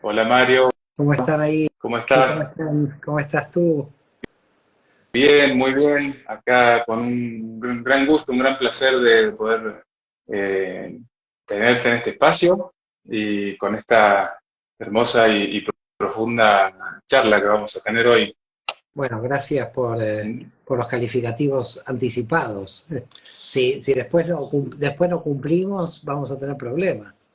Hola Mario, ¿Cómo están ahí? ¿cómo ¿Cómo estás? están? ¿Cómo estás tú? Bien, muy bien. Acá con un gran gusto, un gran placer de poder eh, tenerte en este espacio y con esta hermosa y profunda charla que vamos a tener hoy. Bueno, gracias por los calificativos anticipados. Si después después no cumplimos, vamos a tener problemas.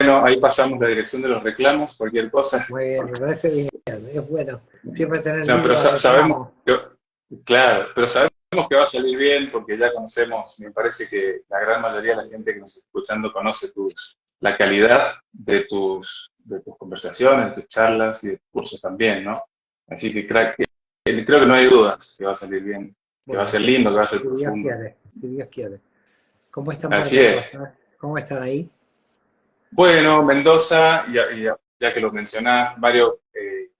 Bueno, ahí pasamos la dirección de los reclamos, cualquier cosa. Muy bien, me parece bien. Es bueno siempre tener No, pero línea de sabemos reclamo. que, claro, pero sabemos que va a salir bien porque ya conocemos, me parece que la gran mayoría de la gente que nos está escuchando conoce la calidad de tus conversaciones, de tus charlas y de tus cursos también, ¿no? Así que creo que no hay dudas que va a salir bien, que va a Bueno, ser lindo, que va a ser si Dios profundo. quiere, si Dios quiere. ¿Cómo están por Así es. Mendoza? ¿Cómo están ahí? Bueno, Mendoza, ya que lo mencionás, Mario,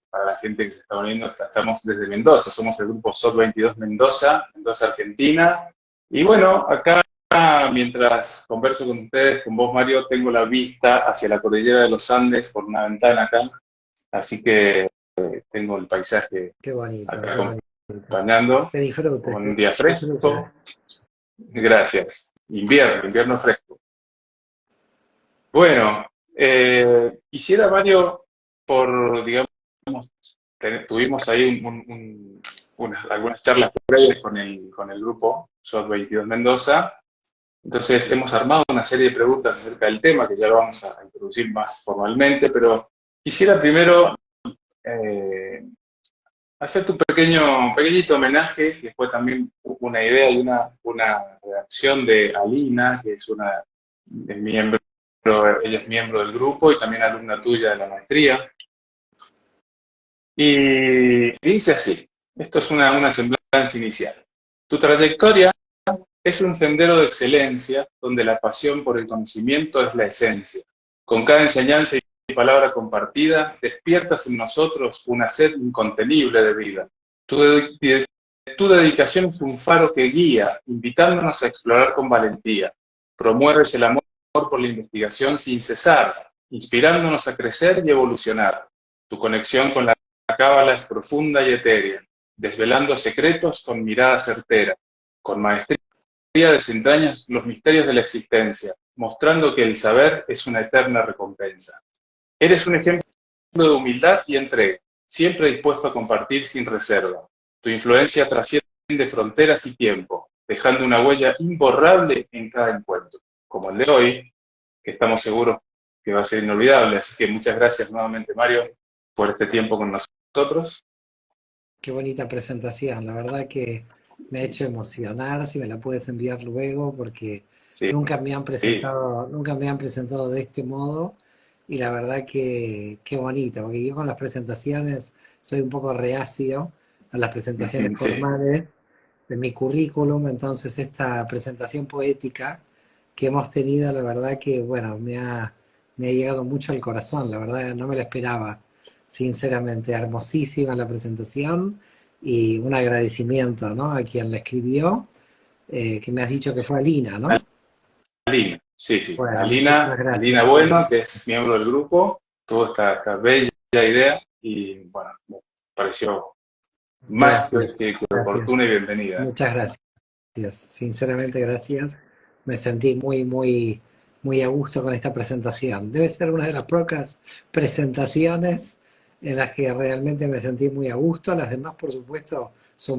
para la gente que se está uniendo, estamos desde Mendoza, somos el grupo SOT 22 Mendoza, Mendoza, Argentina. Y bueno, acá mientras converso con ustedes, con vos, Mario, tengo la vista hacia la cordillera de los Andes por una ventana acá, así que tengo el paisaje Qué bonito, acá qué bonito. acompañando, Que disfrutes, con que un día disfrutes. fresco. Gracias. Invierno fresco. Bueno, quisiera, Mario, digamos, tuvimos ahí algunas charlas previas con el grupo SOT 22 Mendoza, entonces hemos armado una serie de preguntas acerca del tema, que ya lo vamos a introducir más formalmente, pero quisiera primero eh, hacerte un pequeñito homenaje, que fue también una idea y una reacción de Alina, que es una miembro, ella es miembro del grupo y también alumna tuya de la maestría. Y dice así, esto es una semblanza inicial. Tu trayectoria es un sendero de excelencia donde la pasión por el conocimiento es la esencia. Con cada enseñanza y palabra compartida, despiertas en nosotros una sed incontenible de vida. Tu, tu dedicación es un faro que guía, invitándonos a explorar con valentía. Promueves el amor por la investigación sin cesar, inspirándonos a crecer y evolucionar. Tu conexión con la cábala es profunda y etérea, desvelando secretos con mirada certera. Con maestría desentrañas los misterios de la existencia, mostrando que el saber es una eterna recompensa. Eres un ejemplo de humildad y entrega, siempre dispuesto a compartir sin reserva. Tu influencia trasciende fronteras y tiempo, dejando una huella imborrable en cada encuentro, como el de hoy, que estamos seguros que va a ser inolvidable. Así que muchas gracias nuevamente, Mario, por este tiempo con nosotros. Qué bonita presentación, la verdad que me ha hecho emocionar, si me la puedes enviar luego, porque Sí, sí, nunca me han presentado de este modo, y la verdad que qué bonita, porque yo con las presentaciones soy un poco reacio a las presentaciones sí. formales de mi currículum, entonces esta presentación poética que hemos tenido, la verdad que, bueno, me ha llegado mucho al corazón, la verdad no me la esperaba, sinceramente, hermosísima la presentación y un agradecimiento, ¿no? A quien la escribió, que me has dicho que fue Alina, ¿no? Alina, sí, sí. Bueno, muchísimas Alina gracias. Bueno, que es miembro del grupo, tuvo esta bella idea y bueno, me pareció más Gracias, que gracias. oportuna y bienvenida. Muchas gracias. Sinceramente, gracias. Me sentí muy a gusto con esta presentación. Debe ser una de las pocas presentaciones en las que realmente me sentí muy a gusto. Las demás, por supuesto,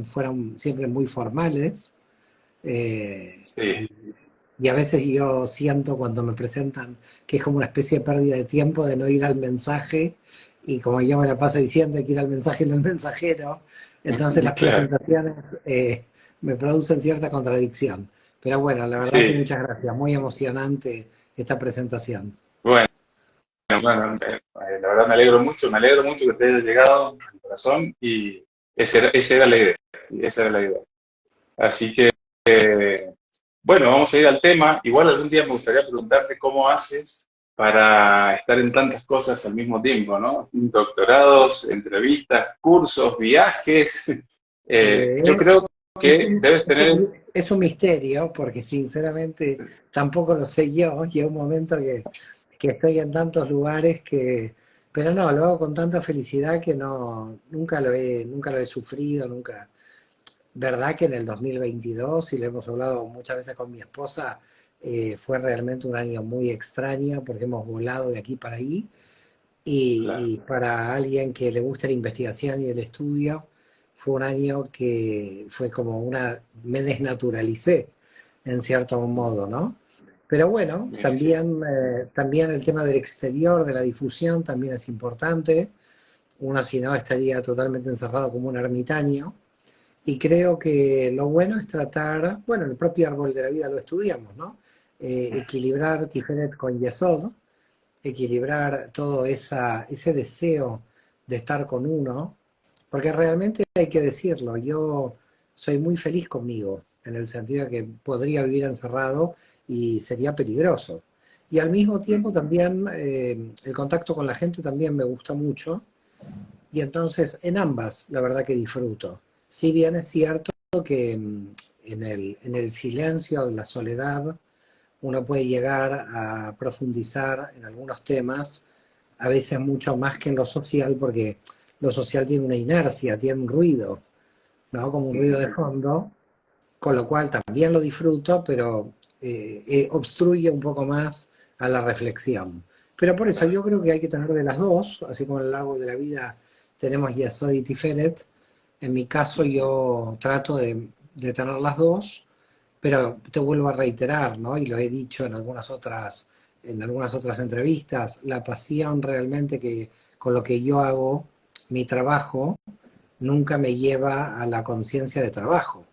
fueron siempre muy formales. Sí, Y a veces yo siento cuando me presentan que es como una especie de pérdida de tiempo de no ir al mensaje. Y como yo me la paso diciendo hay que ir al mensaje y no al mensajero, entonces las claro, presentaciones me producen cierta contradicción. Pero bueno, la verdad que sí. muchas gracias. Muy emocionante esta presentación. Bueno, bueno, la verdad me alegro mucho que te haya llegado al corazón y esa era la idea, sí, esa era la idea. Así que, bueno, vamos a ir al tema. Igual algún día me gustaría preguntarte cómo haces para estar en tantas cosas al mismo tiempo, ¿no? Doctorados, entrevistas, cursos, viajes. Yo Eh, creo es que un, debes tener, es un misterio porque sinceramente tampoco lo sé yo. Llega un momento que estoy en tantos lugares que, pero no, lo hago con tanta felicidad que no, nunca lo he sufrido, nunca. Verdad que en el 2022, y lo hemos hablado muchas veces con mi esposa, fue realmente un año muy extraño porque hemos volado de aquí para ahí Claro. y para alguien que le gusta la investigación y el estudio, fue un año que fue como me desnaturalicé en cierto modo, ¿no? Pero bueno, Me imagino. también el tema del exterior, de la difusión, también es importante. Uno si no estaría totalmente encerrado como un ermitaño. Y creo que lo bueno es tratar, bueno, el propio árbol de la vida lo estudiamos, ¿no? Equilibrar Tiferet con Yesod, equilibrar todo ese deseo de estar con uno, porque realmente hay que decirlo, yo soy muy feliz conmigo, en el sentido de que podría vivir encerrado y sería peligroso. Y al mismo tiempo también el contacto con la gente también me gusta mucho, y entonces en ambas la verdad que disfruto. Si bien es cierto que en el silencio de la soledad, uno puede llegar a profundizar en algunos temas, a veces mucho más que en lo social, porque lo social tiene una inercia, tiene un ruido, ¿no? Como un ruido de fondo, con lo cual también lo disfruto, pero obstruye un poco más a la reflexión. Pero por eso Claro. yo creo que hay que tener de las dos, así como a lo largo de la vida tenemos Yesod y Tiferet. En mi caso yo trato de tener las dos, pero te vuelvo a reiterar, ¿no? Y lo he dicho en algunas otras entrevistas, la pasión realmente que con lo que yo hago, mi trabajo, nunca me lleva a la conciencia de trabajo.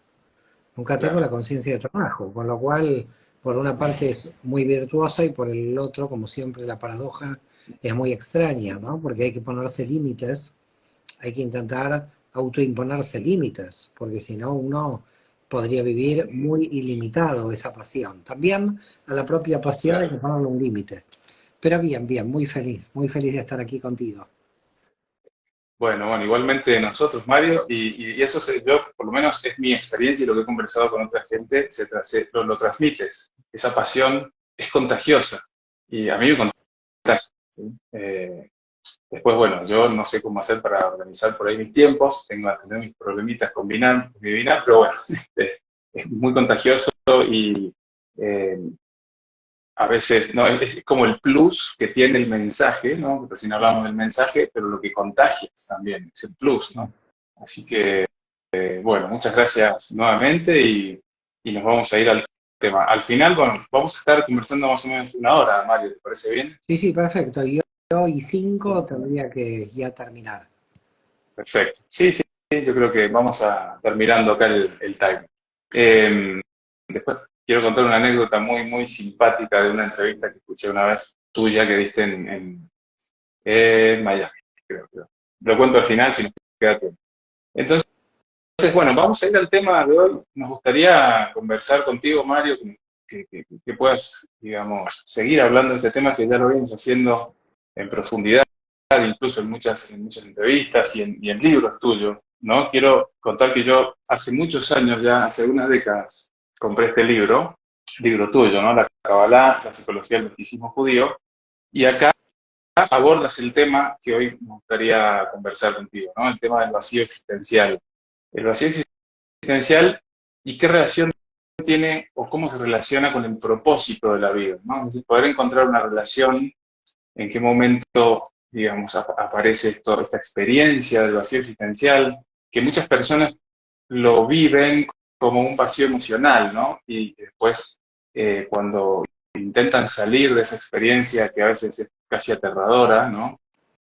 Nunca tengo la Claro. conciencia de trabajo, con lo cual, por una parte es muy virtuosa y por el otro, como siempre, la paradoja es muy extraña, ¿no? Porque hay que ponerse límites, hay que intentar autoimponerse límites, porque si no uno podría vivir muy ilimitado esa pasión. También a la propia pasión hay Claro. que ponerle un límite. Pero bien, bien, muy feliz de estar aquí contigo. Bueno, bueno, igualmente nosotros, Mario, y eso yo, por lo menos es mi experiencia y lo que he conversado con otra gente, lo transmites. Esa pasión es contagiosa y a mí me contagia. ¿Sí? Después, bueno, yo no sé cómo hacer para organizar por ahí mis tiempos, tengo que tener mis problemitas con mi Binar, pero bueno, es muy contagioso y eh, a veces, no, es como el plus que tiene el mensaje, ¿no? Porque recién hablamos del mensaje, pero lo que contagias también es el plus, ¿no? Así que, bueno, muchas gracias nuevamente y nos vamos a ir al tema. Al final, bueno, vamos a estar conversando más o menos una hora, Mario, ¿te parece bien? Sí, sí, perfecto. Yo y 5 tendría que ya terminar. Perfecto. Sí, sí, sí, yo creo que vamos a estar mirando acá el time. Eh, Después quiero contar una anécdota muy, muy simpática de una entrevista que escuché una vez tuya que diste en Miami, creo. Lo cuento al final si nos queda tiempo. Entonces, bueno, vamos a ir al tema de hoy. Nos gustaría conversar contigo, Mario, que puedas, digamos, seguir hablando de este tema que ya lo vienes haciendo en profundidad, incluso en muchas entrevistas y en libros tuyos, ¿no? Quiero contar que yo hace muchos años, ya hace unas décadas, compré este libro tuyo, ¿no? La Kabbalah, la psicología del misticismo judío, y acá abordas el tema que hoy me gustaría conversar contigo, ¿no? El tema del vacío existencial. El vacío existencial y qué relación tiene o cómo se relaciona con el propósito de la vida, ¿no? Es decir, poder encontrar una relación, en qué momento, digamos, aparece esta experiencia del vacío existencial, que muchas personas lo viven como un vacío emocional, ¿no? Y después, cuando intentan salir de esa experiencia que a veces es casi aterradora, ¿no?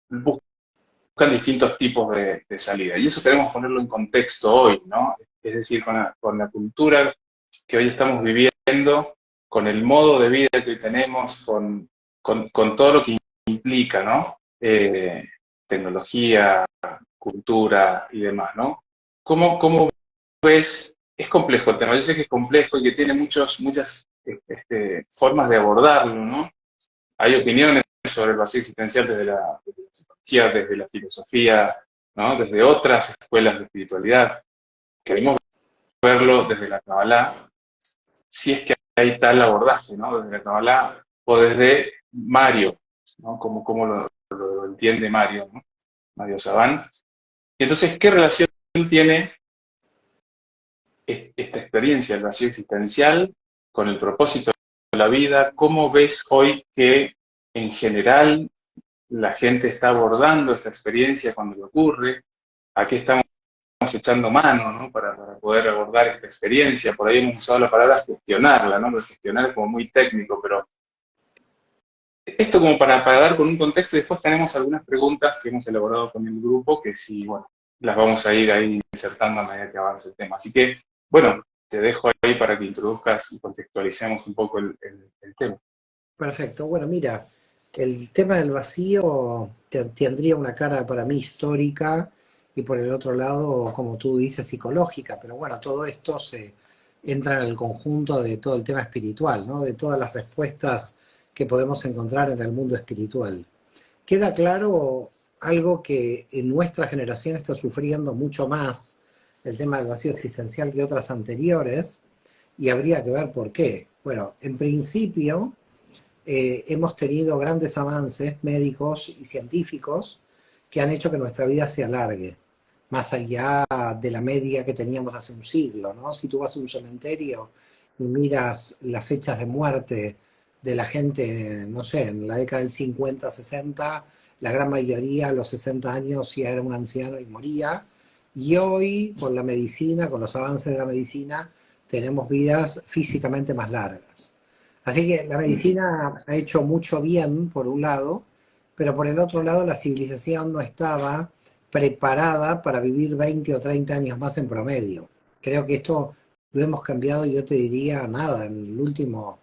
Buscan distintos tipos de salida. Y eso queremos ponerlo en contexto hoy, ¿no? Es decir, con la cultura que hoy estamos viviendo, con el modo de vida que hoy tenemos, con todo lo que implica, ¿no? Tecnología, cultura y demás, ¿no? ¿Cómo ves? Es complejo el tema, yo sé que es complejo y que tiene muchas formas de abordarlo, ¿no? Hay opiniones sobre el vacío existencial desde la psicología, desde la filosofía, ¿no? Desde otras escuelas de espiritualidad. Queremos verlo desde la Kabbalah, si es que hay tal abordaje, ¿no? Desde la Kabbalah, o desde Mario, ¿no? Como lo entiende Mario, ¿no? Mario Sabán. Y entonces, ¿qué relación tiene esta experiencia del vacío existencial con el propósito de la vida? ¿Cómo ves hoy que en general la gente está abordando esta experiencia cuando le ocurre? ¿A qué estamos echando mano, ¿no? para poder abordar esta experiencia? Por ahí hemos usado la palabra gestionarla, ¿no? Pero gestionar es como muy técnico, pero esto como para dar con un contexto, y después tenemos algunas preguntas que hemos elaborado con el grupo que sí, bueno, las vamos a ir ahí insertando a medida que avance el tema. Así que, bueno, te dejo ahí para que introduzcas y contextualicemos un poco el tema. Perfecto. Bueno, mira, el tema del vacío tendría una cara para mí histórica y por el otro lado, como tú dices, psicológica. Pero bueno, todo esto se entra en el conjunto de todo el tema espiritual, ¿no? De todas las respuestas que podemos encontrar en el mundo espiritual. Queda claro algo que en nuestra generación está sufriendo mucho más el tema del vacío existencial que otras anteriores, y habría que ver por qué. Bueno, en principio hemos tenido grandes avances médicos y científicos que han hecho que nuestra vida se alargue, más allá de la media que teníamos hace un siglo, ¿no? Si tú vas a un cementerio y miras las fechas de muerte de la gente, no sé, en la década del 50, 60, la gran mayoría a los 60 años ya era un anciano y moría. Y hoy, con la medicina, con los avances de la medicina, tenemos vidas físicamente más largas. Así que la medicina ha hecho mucho bien, por un lado, pero por el otro lado la civilización no estaba preparada para vivir 20 o 30 años más en promedio. Creo que esto lo hemos cambiado, yo te diría, nada, en el último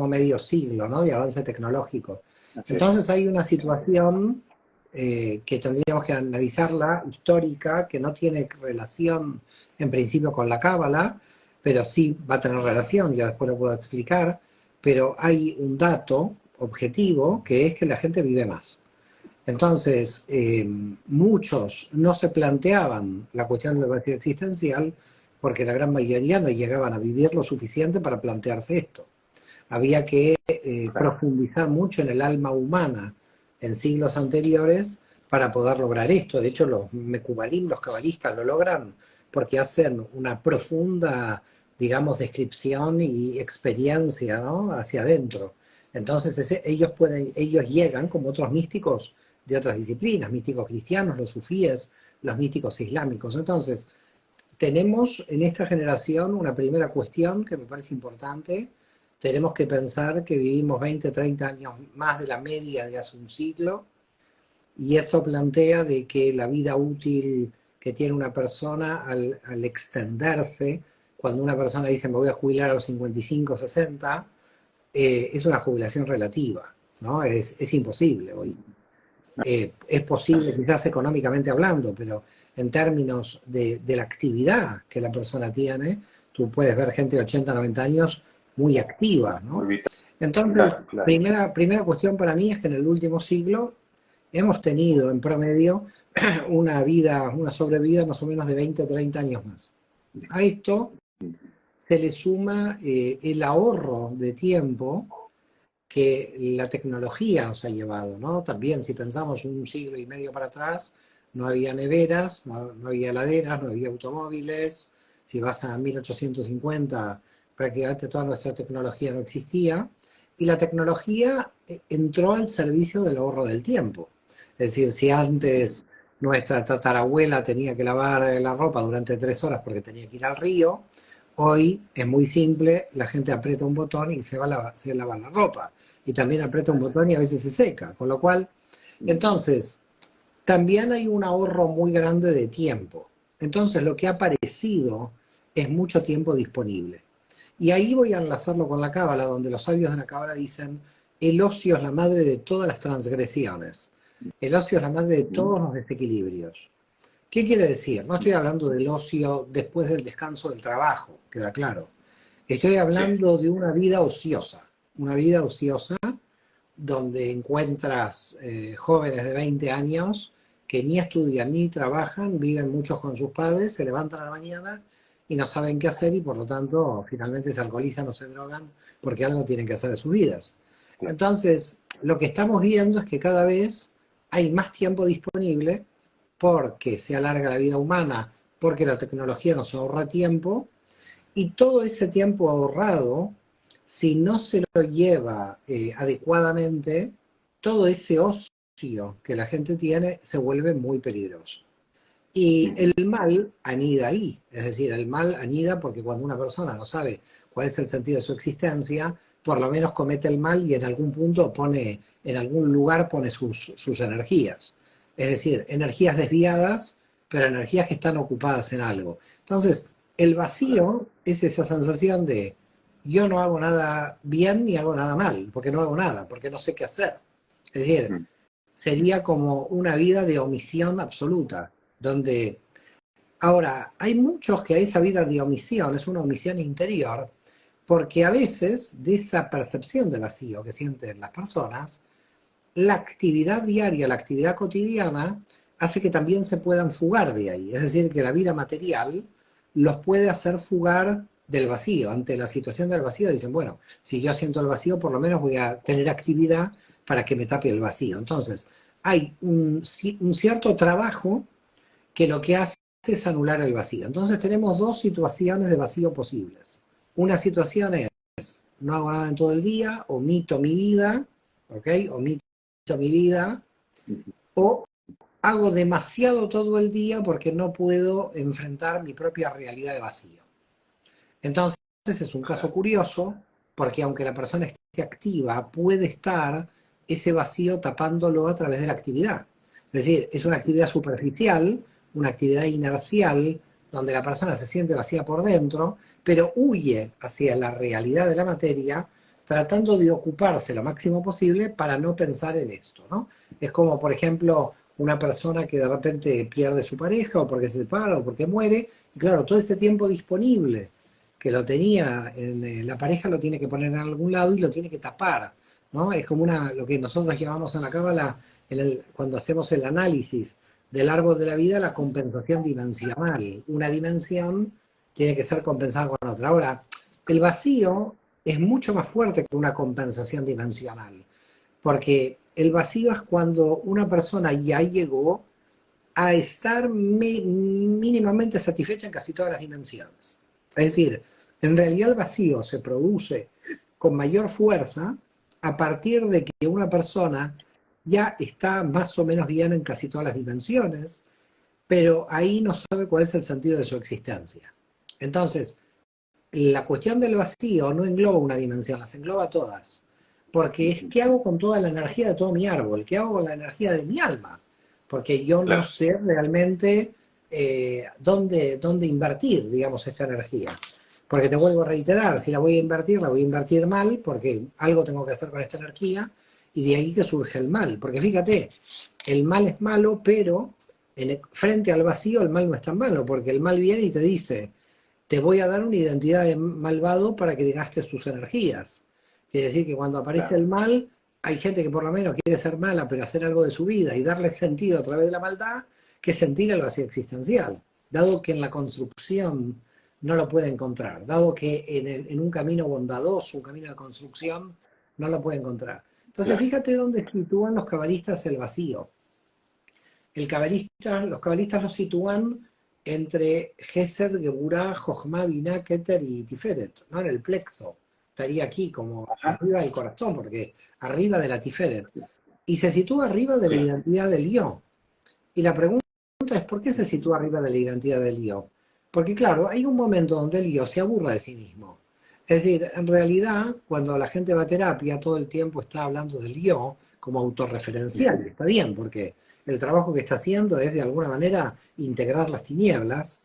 medio siglo, ¿no? De avance tecnológico. Así es. Entonces hay una situación que tendríamos que analizarla, histórica, que no tiene relación en principio con la cábala, pero sí va a tener relación, ya después lo puedo explicar, pero hay un dato objetivo que es que la gente vive más. Entonces, muchos no se planteaban la cuestión del vacío existencial porque la gran mayoría no llegaban a vivir lo suficiente para plantearse esto. Había que Claro. profundizar mucho en el alma humana en siglos anteriores para poder lograr esto. De hecho, los Mekubalim, los cabalistas, lo logran porque hacen una profunda, digamos, descripción y experiencia, ¿no? Hacia adentro. Entonces, ellos llegan, como otros místicos de otras disciplinas, místicos cristianos, los sufíes, los místicos islámicos. Entonces, tenemos en esta generación una primera cuestión que me parece importante. Tenemos que pensar que vivimos 20, 30 años más de la media de hace un siglo, y eso plantea de que la vida útil que tiene una persona al extenderse, cuando una persona dice me voy a jubilar a los 55, 60, es una jubilación relativa, ¿no? Es imposible hoy. Es posible quizás económicamente hablando, pero en términos de la actividad que la persona tiene, tú puedes ver gente de 80, 90 años muy activa, Muy ¿no? vital, Entonces, claro. primera cuestión para mí es que en el último siglo hemos tenido en promedio una sobrevida más o menos de 20, 30 años más. A esto se le suma el ahorro de tiempo que la tecnología nos ha llevado, ¿no? También si pensamos un siglo y medio para atrás, no había neveras, no había heladeras, no había automóviles. Si vas a 1850, prácticamente toda nuestra tecnología no existía. Y la tecnología entró al servicio del ahorro del tiempo. Es decir, si antes nuestra tatarabuela tenía que lavar la ropa durante 3 horas porque tenía que ir al río, hoy es muy simple, la gente aprieta un botón y se lava la ropa. Y también aprieta un botón y a veces se seca. Con lo cual, entonces, también hay un ahorro muy grande de tiempo. Entonces, lo que ha aparecido es mucho tiempo disponible. Y ahí voy a enlazarlo con la Cábala, donde los sabios de la Cábala dicen, el ocio es la madre de todas las transgresiones. El ocio es la madre de todos los desequilibrios. ¿Qué quiere decir? No estoy hablando del ocio después del descanso del trabajo, queda claro. Estoy Sí. hablando de una vida ociosa donde encuentras jóvenes de 20 años que ni estudian ni trabajan, viven muchos con sus padres, se levantan a la mañana y no saben qué hacer y por lo tanto finalmente se alcoholizan o se drogan porque algo tienen que hacer de sus vidas. Entonces, lo que estamos viendo es que cada vez hay más tiempo disponible porque se alarga la vida humana, porque la tecnología nos ahorra tiempo, y todo ese tiempo ahorrado, si no se lo lleva adecuadamente, todo ese ocio que la gente tiene se vuelve muy peligroso. Y el mal anida ahí, es decir, el mal anida porque cuando una persona no sabe cuál es el sentido de su existencia, por lo menos comete el mal y en algún punto pone, en algún lugar pone sus energías. Es decir, energías desviadas, pero energías que están ocupadas en algo. Entonces, el vacío es esa sensación de yo no hago nada bien ni hago nada mal, porque no hago nada, porque no sé qué hacer. Es decir, sería como una vida de omisión absoluta, donde ahora hay muchos que esa vida de omisión es una omisión interior, porque a veces de esa percepción de vacío que sienten las personas, la actividad diaria, la actividad cotidiana, hace que también se puedan fugar de ahí. Es decir, que la vida material los puede hacer fugar del vacío. Ante la situación del vacío dicen, bueno, si yo siento el vacío, por lo menos voy a tener actividad para que me tape el vacío. Entonces, hay un cierto trabajo que lo que hace es anular el vacío. Entonces tenemos dos situaciones de vacío posibles. Una situación es, no hago nada en todo el día, omito mi vida, ¿ok? Omito mi vida, o hago demasiado todo el día porque no puedo enfrentar mi propia realidad de vacío. Entonces es un caso curioso, porque aunque la persona esté activa, puede estar ese vacío tapándolo a través de la actividad. Es decir, es una actividad superficial, una actividad inercial, donde la persona se siente vacía por dentro, pero huye hacia la realidad de la materia, tratando de ocuparse lo máximo posible para no pensar en esto, ¿no? Es como, por ejemplo, una persona que de repente pierde su pareja, o porque se separa, o porque muere, y claro, todo ese tiempo disponible que lo tenía, la pareja lo tiene que poner en algún lado y lo tiene que tapar, ¿no? Es como lo que nosotros llamamos en la cábala, cuando hacemos el análisis del árbol de la vida, la compensación dimensional. Una dimensión tiene que ser compensada con otra. Ahora, el vacío es mucho más fuerte que una compensación dimensional, porque el vacío es cuando una persona ya llegó a estar mínimamente satisfecha en casi todas las dimensiones. Es decir, en realidad el vacío se produce con mayor fuerza a partir de que una persona ya está más o menos bien en casi todas las dimensiones, pero ahí no sabe cuál es el sentido de su existencia. Entonces, la cuestión del vacío no engloba una dimensión, las engloba todas. Porque es qué hago con toda la energía de todo mi árbol, qué hago con la energía de mi alma. Porque yo no sé realmente dónde invertir, digamos, esta energía. Porque te vuelvo a reiterar, si la voy a invertir mal, porque algo tengo que hacer con esta energía, y de ahí que surge el mal. Porque fíjate, el mal es malo, pero frente al vacío el mal no es tan malo, porque el mal viene y te dice, te voy a dar una identidad de malvado para que gastes tus energías. Es decir, que cuando aparece el mal, hay gente que por lo menos quiere ser mala, pero hacer algo de su vida y darle sentido a través de la maldad, que sentir el vacío existencial, dado que en la construcción no lo puede encontrar, dado que en un camino bondadoso, un camino de construcción, no lo puede encontrar. Entonces, fíjate dónde sitúan los cabalistas el vacío. Los cabalistas lo sitúan entre Gesed, Geburah, Jochma, Binah, Keter y Tiferet, ¿no? En el plexo. Estaría aquí como arriba del corazón, porque arriba de la Tiferet. Y se sitúa arriba de la identidad del yo. Y la pregunta es, ¿por qué se sitúa arriba de la identidad del yo? Porque claro, hay un momento donde el yo se aburra de sí mismo. Es decir, en realidad, cuando la gente va a terapia, todo el tiempo está hablando del yo como autorreferencial. Está bien, porque el trabajo que está haciendo es de alguna manera integrar las tinieblas,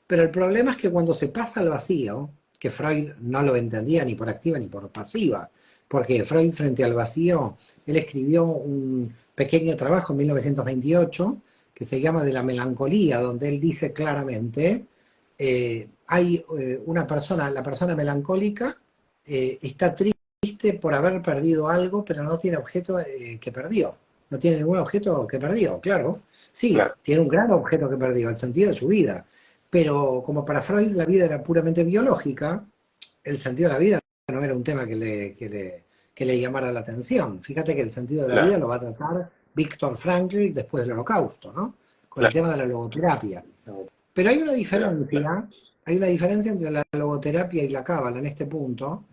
pero el problema es que cuando se pasa al vacío, que Freud no lo entendía ni por activa ni por pasiva, porque Freud frente al vacío, él escribió un pequeño trabajo en 1928 que se llama De la melancolía, donde él dice claramente, hay una persona, la persona melancólica está triste por haber perdido algo, pero no tiene objeto que perdió. No tiene ningún objeto que perdió, claro. Sí, tiene un gran objeto que perdió, el sentido de su vida. Pero como para Freud la vida era puramente biológica, el sentido de la vida no era un tema que que le llamara la atención. Fíjate que el sentido de la claro, vida lo va a tratar Viktor Frankl después del Holocausto, ¿no? Con el claro, tema de la logoterapia. Pero claro, claro, hay una diferencia entre la logoterapia y la cábala en este punto,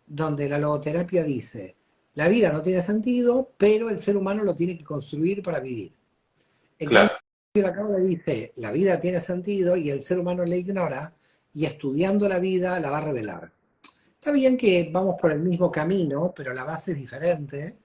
donde la logoterapia dice, la vida no tiene sentido, pero el ser humano lo tiene que construir para vivir. En cambio, claro, la cábala dice, la vida tiene sentido y el ser humano la ignora, y estudiando la vida la va a revelar. Está bien que vamos por el mismo camino, pero la base es diferente,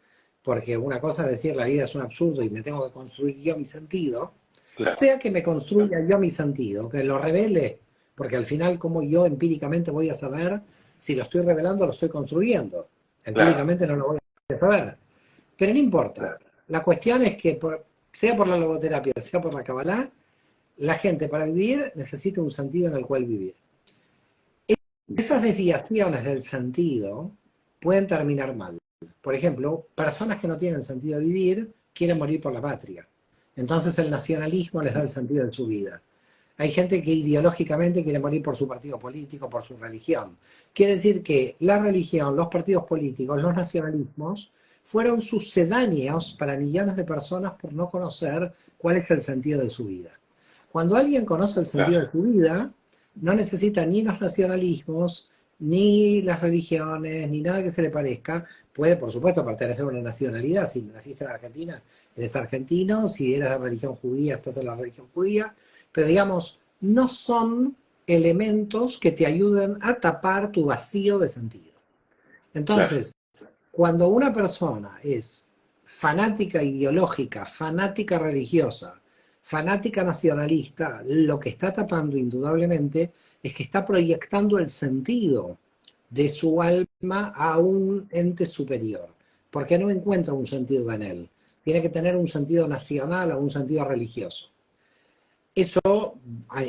porque una cosa es decir la vida es un absurdo y me tengo que construir yo mi sentido, claro, sea que me construya yo mi sentido, que lo revele, porque al final como yo empíricamente voy a saber si lo estoy revelando o lo estoy construyendo. claro, Empíricamente no lo voy a saber. Pero no importa. claro, La cuestión es que sea por la logoterapia, sea por la Kabbalah, la gente para vivir necesita un sentido en el cual vivir. Esas desviaciones del sentido pueden terminar mal. Por ejemplo, personas que no tienen sentido de vivir quieren morir por la patria. Entonces el nacionalismo les da el sentido de su vida. Hay gente que ideológicamente quiere morir por su partido político, por su religión. Quiere decir que la religión, los partidos políticos, los nacionalismos fueron sucedáneos para millones de personas por no conocer cuál es el sentido de su vida. Cuando alguien conoce el claro, sentido de su vida, no necesita ni los nacionalismos, ni las religiones, ni nada que se le parezca. Puede, por supuesto, pertenecer a una nacionalidad. Si naciste en Argentina, eres argentino. Si eres de religión judía, estás en la religión judía. Pero digamos, no son elementos que te ayuden a tapar tu vacío de sentido. claro, Entonces, cuando una persona es fanática ideológica, fanática religiosa, fanática nacionalista, lo que está tapando indudablemente es que está proyectando el sentido de su alma a un ente superior, porque no encuentra un sentido en él. Tiene que tener un sentido nacional o un sentido religioso. Eso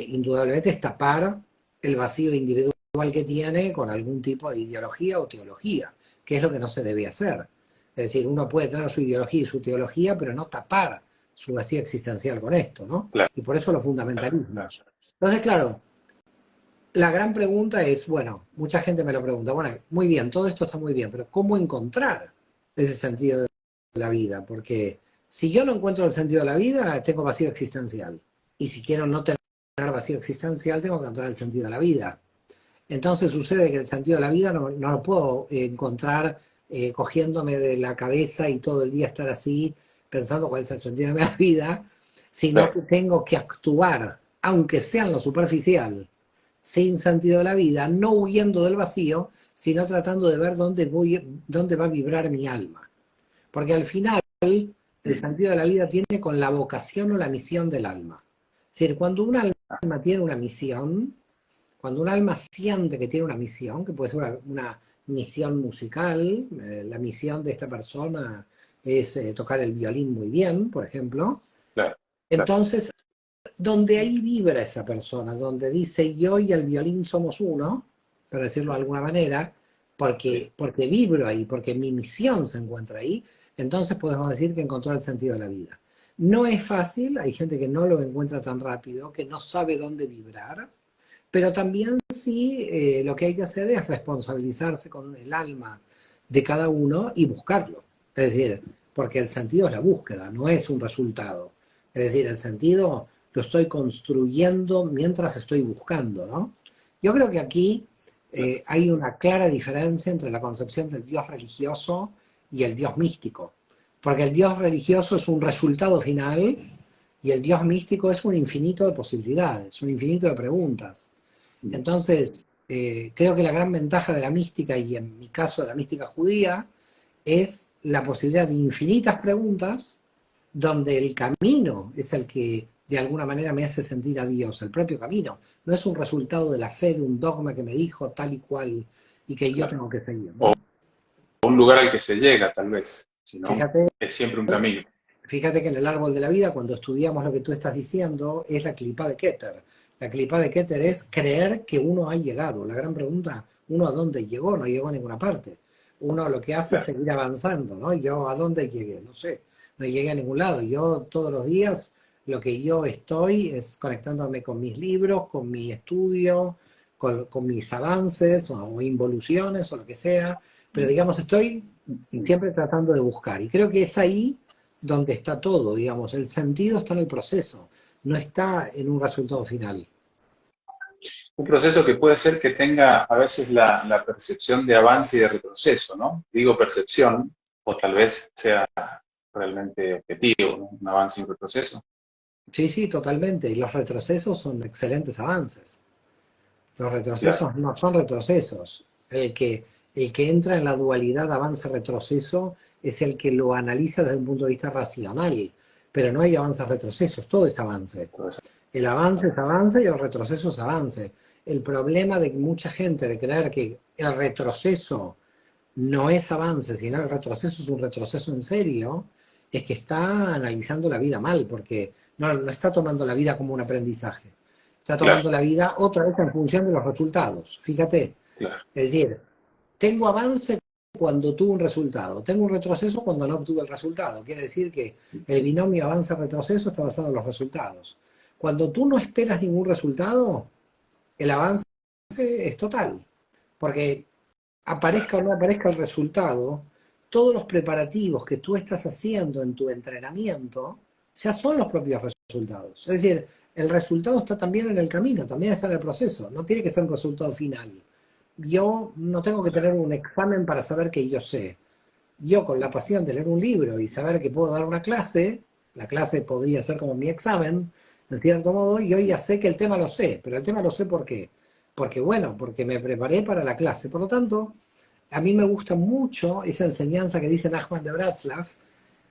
indudablemente es tapar el vacío individual que tiene con algún tipo de ideología o teología, que es lo que no se debe hacer. Es decir, uno puede tener su ideología y su teología, pero no tapar su vacío existencial con esto, ¿no? claro, Y por eso los claro, fundamentalismos. Entonces, claro, la gran pregunta es, bueno, mucha gente me lo pregunta, bueno, muy bien, todo esto está muy bien, pero ¿cómo encontrar ese sentido de la vida? Porque si yo no encuentro el sentido de la vida, tengo vacío existencial. Y si quiero no tener vacío existencial, tengo que encontrar el sentido de la vida. Entonces sucede que el sentido de la vida no lo puedo encontrar cogiéndome de la cabeza y todo el día estar así pensando cuál es el sentido de la vida, sino claro, que tengo que actuar, aunque sea en lo superficial, sin sentido de la vida, no huyendo del vacío, sino tratando de ver dónde va a vibrar mi alma. Porque al final el sentido de la vida tiene con la vocación o la misión del alma. Es decir, cuando un alma tiene una misión, cuando un alma siente que tiene una misión, que puede ser una misión musical, la misión de esta persona es tocar el violín muy bien, por ejemplo, claro, claro, entonces donde ahí vibra esa persona, donde dice yo y el violín somos uno, para decirlo de alguna manera, sí, porque vibro ahí, porque mi misión se encuentra ahí, entonces podemos decir que encontró el sentido de la vida. No es fácil, hay gente que no lo encuentra tan rápido, que no sabe dónde vibrar, pero también sí lo que hay que hacer es responsabilizarse con el alma de cada uno y buscarlo. Es decir, porque el sentido es la búsqueda, no es un resultado. Es decir, el sentido lo estoy construyendo mientras estoy buscando, ¿no? Yo creo que aquí claro, hay una clara diferencia entre la concepción del Dios religioso y el Dios místico. Porque el Dios religioso es un resultado final y el Dios místico es un infinito de posibilidades, un infinito de preguntas. Entonces, creo que la gran ventaja de la mística, y en mi caso de la mística judía, es la posibilidad de infinitas preguntas donde el camino es el que de alguna manera me hace sentir a Dios, el propio camino. No es un resultado de la fe, de un dogma que me dijo tal y cual y que yo claro. tengo que seguir, O ¿no? un lugar al que se llega, tal vez, si no, Fíjate, es siempre un camino. fíjate que en el árbol de la vida, cuando estudiamos lo que tú estás diciendo, es la clipá de Keter. La clipá de Keter es creer que uno ha llegado. La gran pregunta, ¿uno a dónde llegó? No llegó a ninguna parte. Uno lo que hace es Claro, seguir avanzando, ¿no? Yo a dónde llegué, no sé, no llegué a ningún lado. Yo todos los días lo que yo estoy es conectándome con mis libros, con mi estudio, con mis avances o involuciones o lo que sea, pero digamos, estoy siempre tratando de buscar. Y creo que es ahí donde está todo, digamos, el sentido está en el proceso, no está en un resultado final. Un proceso que puede ser que tenga a veces la percepción de avance y de retroceso, ¿no? Digo percepción, o tal vez sea realmente objetivo, ¿no? Un avance y un retroceso. Sí, sí, totalmente. Y los retrocesos son excelentes avances. Los Claro, retrocesos no son retrocesos. El que entra en la dualidad avance-retroceso es el que lo analiza desde un punto de vista racional. Pero no hay avances-retrocesos, todo es avance. todo eso. El avance es avance y el retroceso es avance. El problema de mucha gente de creer que el retroceso no es avance, sino el retroceso es un retroceso en serio, es que está analizando la vida mal, porque no está tomando la vida como un aprendizaje. Está Claro, tomando la vida otra vez en función de los resultados. Fíjate, claro. es decir, tengo avance cuando tuve un resultado, tengo un retroceso cuando no obtuve el resultado. Quiere decir que el binomio avance-retroceso está basado en los resultados. Cuando tú no esperas ningún resultado, el avance es total, porque aparezca o no aparezca el resultado, todos los preparativos que tú estás haciendo en tu entrenamiento ya son los propios resultados. Es decir, el resultado está también en el camino, también está en el proceso, no tiene que ser un resultado final. Yo no tengo que tener un examen para saber que yo sé. Yo con la pasión de leer un libro y saber que puedo dar una clase, la clase podría ser como mi examen, en cierto modo, y hoy ya sé que el tema lo sé, pero el tema lo sé ¿por qué? Porque bueno, porque me preparé para la clase. Por lo tanto, a mí me gusta mucho esa enseñanza que dice Nachman de Bratslav,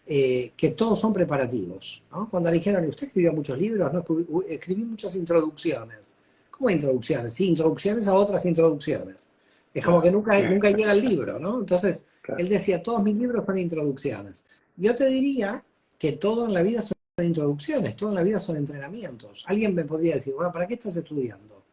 que todos son preparativos, ¿no? Cuando le dijeron, ¿usted escribió muchos libros? No, escribí muchas introducciones. ¿Cómo introducciones? Sí, introducciones a otras introducciones. Es como que Claro, nunca llega el libro, ¿no? Entonces, claro. él decía, todos mis libros son introducciones. Yo te diría que todo en la vida son introducciones, todo en la vida son entrenamientos. Alguien me podría decir, bueno, ¿para qué estás estudiando?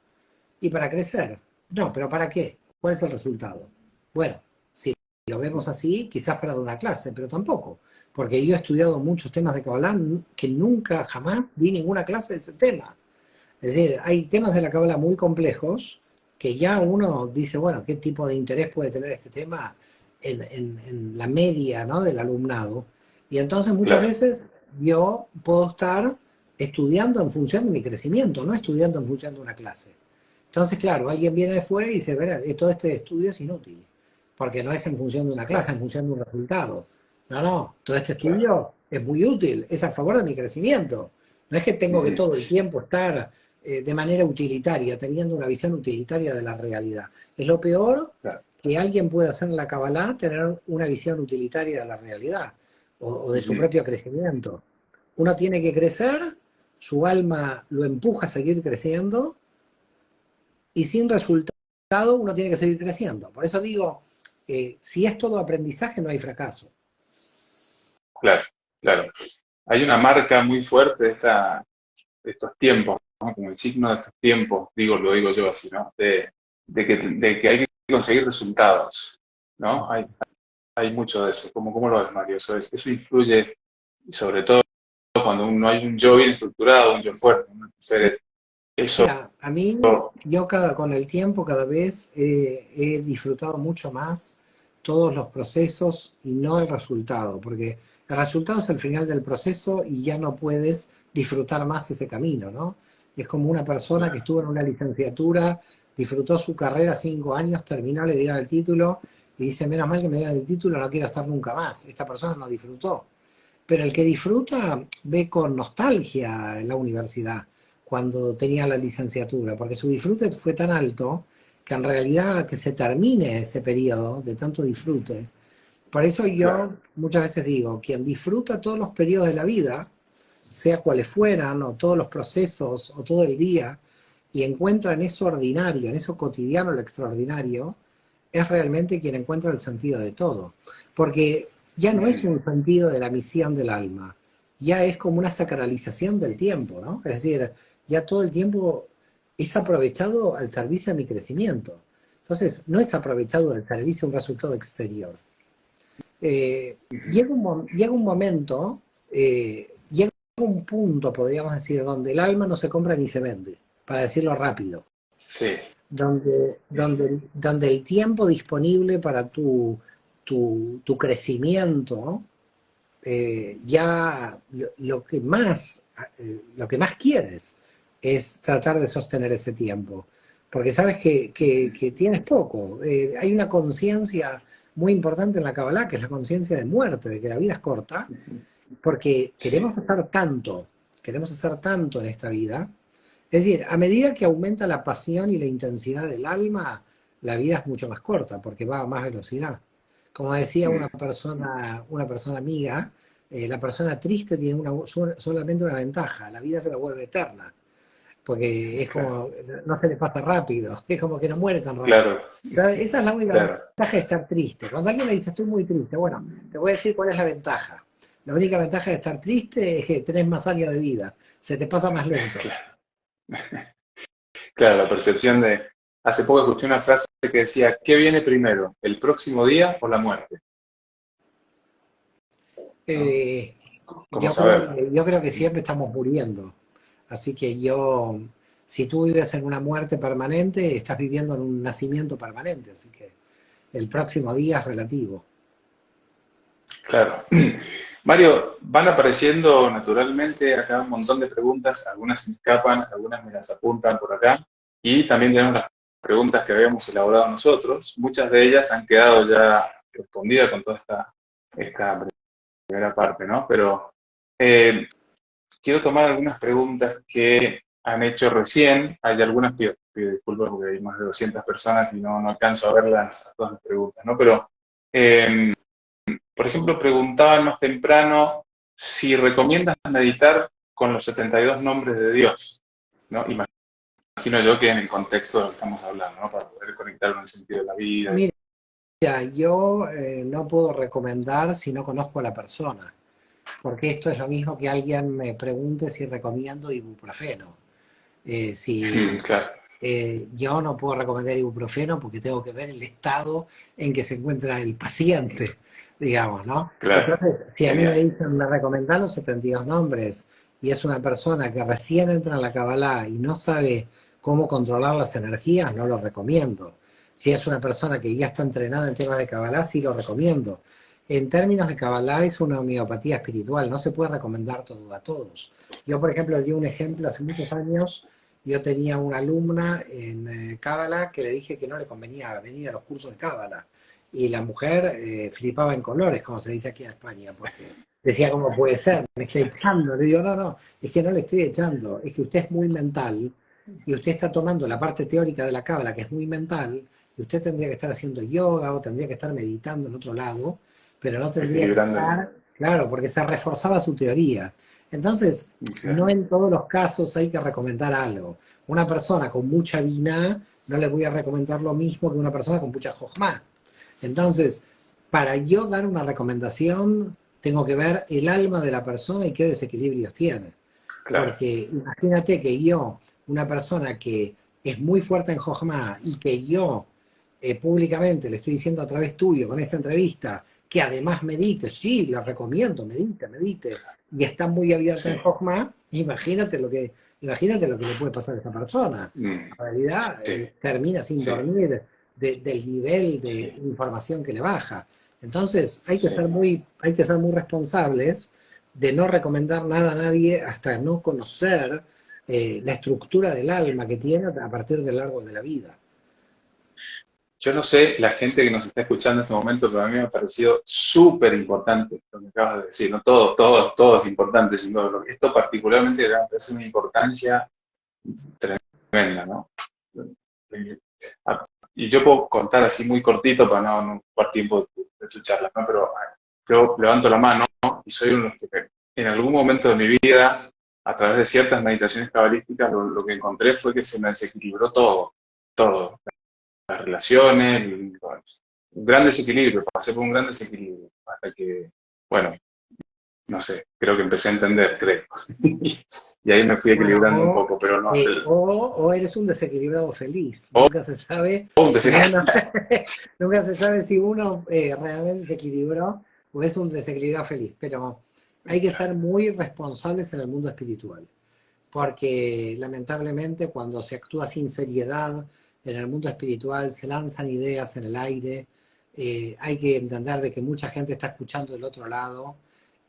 Y para crecer. No, pero ¿para qué? ¿Cuál es el resultado? Bueno, si lo vemos así, quizás para dar una clase, pero tampoco. Porque yo he estudiado muchos temas de Kabbalah que nunca, jamás vi ninguna clase de ese tema. Es decir, hay temas de la Kabbalah muy complejos que ya uno dice, bueno, ¿qué tipo de interés puede tener este tema en la media, ¿no?, del alumnado? Y entonces muchas Claro. veces yo puedo estar estudiando en función de mi crecimiento, no estudiando en función de una clase. Entonces, claro, alguien viene de fuera y dice, verá, todo este estudio es inútil, porque no es en función de una clase, es en función de un resultado. No, no, todo este Claro. estudio es muy útil, es a favor de mi crecimiento. No es que tengo que Ujú. todo el tiempo estar de manera utilitaria, teniendo una visión utilitaria de la realidad. Es lo peor Claro. que alguien puede hacer en la Kabbalah, tener una visión utilitaria de la realidad o de su Ujú. propio crecimiento. Uno tiene que crecer, su alma lo empuja a seguir creciendo y sin resultado uno tiene que seguir creciendo. Por eso digo, si es todo aprendizaje no hay fracaso. Claro, claro. Hay una marca muy fuerte de estos tiempos, ¿no? Como el signo de estos tiempos, lo digo yo así, ¿no? De que hay que conseguir resultados, ¿no? Hay mucho de eso. ¿Cómo lo ves, Mario? Eso influye, y sobre todo cuando no hay un yo bien estructurado, un yo fuerte, ¿no? Entonces, eso, Mira, a mí, yo con el tiempo cada vez he disfrutado mucho más todos los procesos y no el resultado, porque el resultado es el final del proceso y ya no puedes disfrutar más ese camino, ¿no? Es como una persona que claro, estuvo en una licenciatura, disfrutó su carrera 5 años, terminó, le dieron el título y dice, menos mal que me dieron el título, no quiero estar nunca más. Esta persona no disfrutó. Pero el que disfruta ve con nostalgia en la universidad cuando tenía la licenciatura, porque su disfrute fue tan alto que en realidad que se termine ese periodo de tanto disfrute. Por eso claro. yo muchas veces digo, quien disfruta todos los periodos de la vida, sea cuales fueran, o todos los procesos, o todo el día, y encuentra en eso ordinario, en eso cotidiano lo extraordinario, es realmente quien encuentra el sentido de todo. Porque ya no es Ujú. un sentido de la misión del alma, ya es como una sacralización del tiempo, ¿no? Es decir, ya todo el tiempo es aprovechado al servicio de mi crecimiento. Entonces, no es aprovechado al servicio de un resultado exterior. Llega un momento, llega un punto, podríamos decir, donde el alma no se compra ni se vende, para decirlo rápido, Sí, donde el tiempo disponible para tu tu crecimiento, ya lo que más quieres es tratar de sostener ese tiempo, porque sabes que tienes poco. Hay una conciencia muy importante en la Kabbalah, que es la conciencia de muerte, de que la vida es corta, porque Sí, queremos hacer tanto en esta vida. Es decir, a medida que aumenta la pasión y la intensidad del alma, la vida es mucho más corta, porque va a más velocidad. Como decía mm, una persona amiga, la persona triste tiene solamente una ventaja: la vida se la vuelve eterna, porque es claro, como, no se le pasa rápido, es como que no muere tan rápido. claro, Pero esa es la única claro, ventaja de estar triste. Cuando alguien me dice estoy muy triste, bueno, te voy a decir cuál es la ventaja. La única ventaja de estar triste es que tenés más años de vida, se te pasa más lento. claro. Claro, la percepción de... Hace poco escuché una frase que decía, ¿qué viene primero, el próximo día o la muerte? ¿No? Eh, Como saberlo. yo creo que siempre estamos muriendo. Así que si tú vives en una muerte permanente, estás viviendo en un nacimiento permanente. Así que el próximo día es relativo. Claro. Mario, van apareciendo naturalmente acá un montón de preguntas, algunas se me escapan, algunas me las apuntan por acá, y también tenemos las preguntas que habíamos elaborado nosotros. Muchas de ellas han quedado ya respondidas con toda esta primera parte, ¿no? Pero quiero tomar algunas preguntas que han hecho recién. Hay algunas que pido disculpas porque hay más de 200 personas y no alcanzo a verlas todas las preguntas, ¿no? Pero eh, por ejemplo, preguntaban más temprano si recomiendas meditar con los 72 nombres de Dios, ¿no? Imagino yo que en el contexto de lo que estamos hablando, ¿no? Para poder conectar con el sentido de la vida. Mira, yo no puedo recomendar si no conozco a la persona, porque esto es lo mismo que alguien me pregunte si recomiendo ibuprofeno. Si Claro, Yo no puedo recomendar ibuprofeno porque tengo que ver el estado en que se encuentra el paciente, digamos, ¿no? claro, Entonces, si a mí me genial. dicen, me recomendan los 72 nombres y es una persona que recién entra en la Kabbalah y no sabe cómo controlar las energías, no lo recomiendo. Si es una persona que ya está entrenada en temas de Kabbalah, sí lo recomiendo. En términos de Kabbalah es una homeopatía espiritual, no se puede recomendar todo a todos. Yo, por ejemplo, di un ejemplo hace muchos años. Yo tenía una alumna en Cábala que le dije que no le convenía venir a los cursos de Cábala. Y la mujer flipaba en colores, como se dice aquí en España, porque decía, ¿cómo puede ser? Me está echando. Le digo, no, no, es que no le estoy echando, es que usted es muy mental y usted está tomando la parte teórica de la Cábala, que es muy mental, y usted tendría que estar haciendo yoga o tendría que estar meditando en otro lado, pero no tendría que Equilibrando estar, claro, porque se reforzaba su teoría. Entonces, no claro, en todos los casos hay que recomendar algo. Una persona con mucha vina no le voy a recomendar lo mismo que una persona con mucha jojma. Entonces, para yo dar una recomendación, tengo que ver el alma de la persona y qué desequilibrios tiene. claro. Porque imagínate que yo, una persona que es muy fuerte en jojma y que yo públicamente le estoy diciendo a través tuyo con esta entrevista que además medite, sí, le recomiendo, medite, y está muy abierta en Sí, jojma, imagínate lo que le puede pasar a esa persona. mm, En realidad sí, termina sin sí, dormir del nivel de sí, información que le baja. Entonces sí. hay que ser muy responsables de no recomendar nada a nadie hasta no conocer la estructura del alma que tiene a partir del árbol de la vida. Yo no sé la gente que nos está escuchando en este momento, pero a mí me ha parecido súper importante lo que acabas de decir, ¿no? Todo es importante, sin duda. Esto particularmente me parece una importancia tremenda, ¿no? Y yo puedo contar así muy cortito para no ocupar tiempo de tu charla, ¿no? Pero yo levanto la mano y soy uno de los que en algún momento de mi vida, a través de ciertas meditaciones cabalísticas, lo que encontré fue que se me desequilibró todo. Las relaciones, un gran desequilibrio, pasé por un gran desequilibrio, hasta que, bueno, no sé, creo que empecé a entender, creo. Y ahí me fui Bueno, equilibrando un poco, pero no, o eres un desequilibrado feliz. oh, Nunca se sabe oh, si uno, nunca se sabe si uno realmente se equilibró o es un desequilibrado feliz. Pero hay que ser muy responsables en el mundo espiritual, porque lamentablemente cuando se actúa sin seriedad en el mundo espiritual se lanzan ideas en el aire hay que entender de que mucha gente está escuchando del otro lado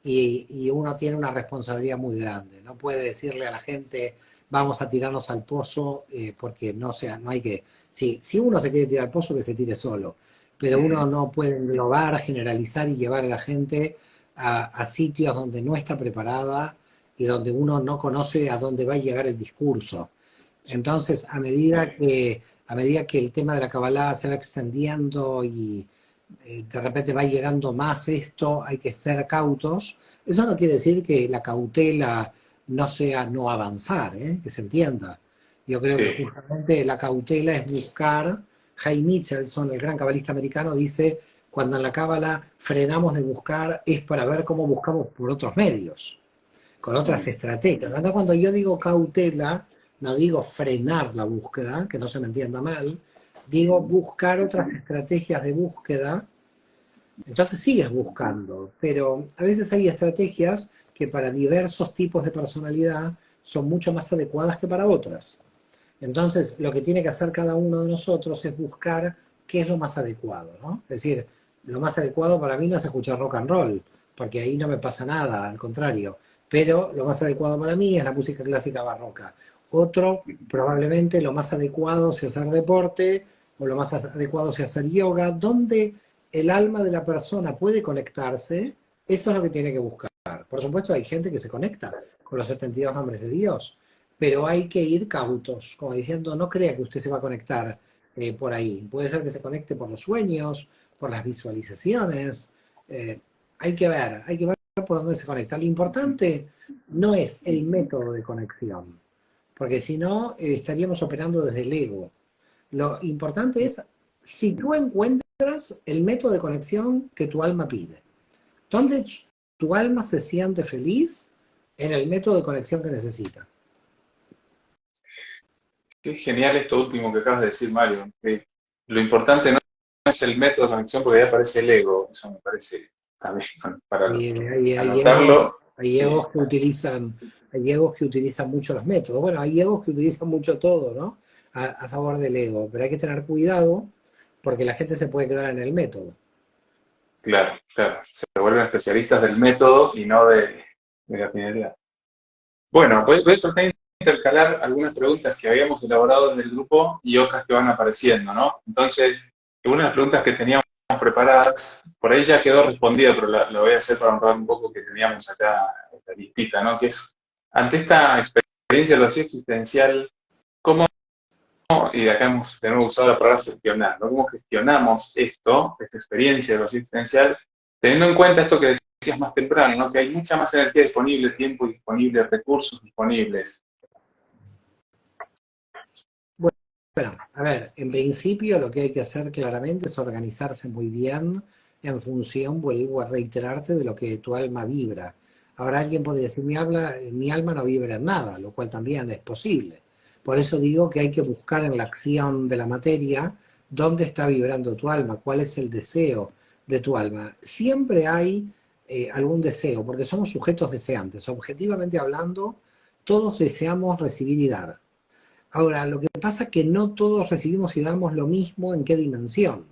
y uno tiene una responsabilidad muy grande. No puede decirle a la gente, vamos a tirarnos al pozo, porque no, sea, no hay que... Si uno se quiere tirar al pozo, que se tire solo. Pero uno no puede englobar, generalizar y llevar a la gente a sitios donde no está preparada y donde uno no conoce a dónde va a llegar el discurso. Entonces, a medida que el tema de la Kabbalah se va extendiendo y de repente va llegando más esto, hay que ser cautos. Eso no quiere decir que la cautela no sea no avanzar, que se entienda. Yo creo que Sí, justamente la cautela es buscar. Jay Michelson, el gran cabalista americano, dice, cuando en la cábala frenamos de buscar es para ver cómo buscamos por otros medios, con otras estrategias. Ahora, cuando yo digo cautela, no digo frenar la búsqueda, que no se me entienda mal, digo buscar otras estrategias de búsqueda. Entonces sigues buscando, pero a veces hay estrategias que para diversos tipos de personalidad son mucho más adecuadas que para otras. Entonces, lo que tiene que hacer cada uno de nosotros es buscar qué es lo más adecuado, ¿no? Es decir, lo más adecuado para mí no es escuchar rock and roll, porque ahí no me pasa nada, al contrario. Pero lo más adecuado para mí es la música clásica barroca. Otro, probablemente lo más adecuado sea hacer deporte, o lo más adecuado sea hacer yoga, donde el alma de la persona puede conectarse, eso es lo que tiene que buscar. Por supuesto, hay gente que se conecta con los 72 nombres de Dios, pero hay que ir cautos, como diciendo, no crea que usted se va a conectar por ahí. Puede ser que se conecte por los sueños, por las visualizaciones. eh, hay que ver por dónde se conecta. Lo importante no es el método de conexión, porque si no, estaríamos operando desde el ego. Lo importante es si tú encuentras el método de conexión que tu alma pide. ¿Dónde tu alma se siente feliz? En el método de conexión que necesita. qué genial esto último que acabas de decir, Mario. Que lo importante no es el método de conexión porque ahí aparece el ego. Eso me parece también para Y hay egos, anotarlo. hay egos que utilizan, hay egos que utilizan mucho los métodos. Bueno, hay egos que utilizan mucho todo, ¿no? A favor del ego. Pero hay que tener cuidado porque la gente se puede quedar en el método. Claro, claro. Se vuelven especialistas del método y no de la finalidad. Bueno, voy a tratar de intercalar algunas preguntas que habíamos elaborado en el grupo y otras que van apareciendo, ¿no? Entonces, una de las preguntas que teníamos preparadas, por ahí ya quedó respondida, pero la voy a hacer para honrar un poco que teníamos acá esta listita, ¿no? Que es, ante esta experiencia de la sociedad existencial, ¿cómo, y de acá hemos de nuevo usado la palabra gestionar, ¿no? ¿Cómo gestionamos esto, esta experiencia de la sociedad existencial, teniendo en cuenta esto que decías más temprano, ¿no? Que hay mucha más energía disponible, tiempo disponible, recursos disponibles. Bueno, a ver, en principio lo que hay que hacer claramente es organizarse muy bien en función, vuelvo a reiterarte, de lo que tu alma vibra. Ahora alguien puede decir, mi alma no vibra en nada, lo cual también es posible. Por eso digo que hay que buscar en la acción de la materia dónde está vibrando tu alma, cuál es el deseo de tu alma. Siempre hay algún deseo, porque somos sujetos deseantes. Objetivamente hablando, todos deseamos recibir y dar. Ahora, lo que pasa es que no todos recibimos y damos lo mismo en qué dimensión.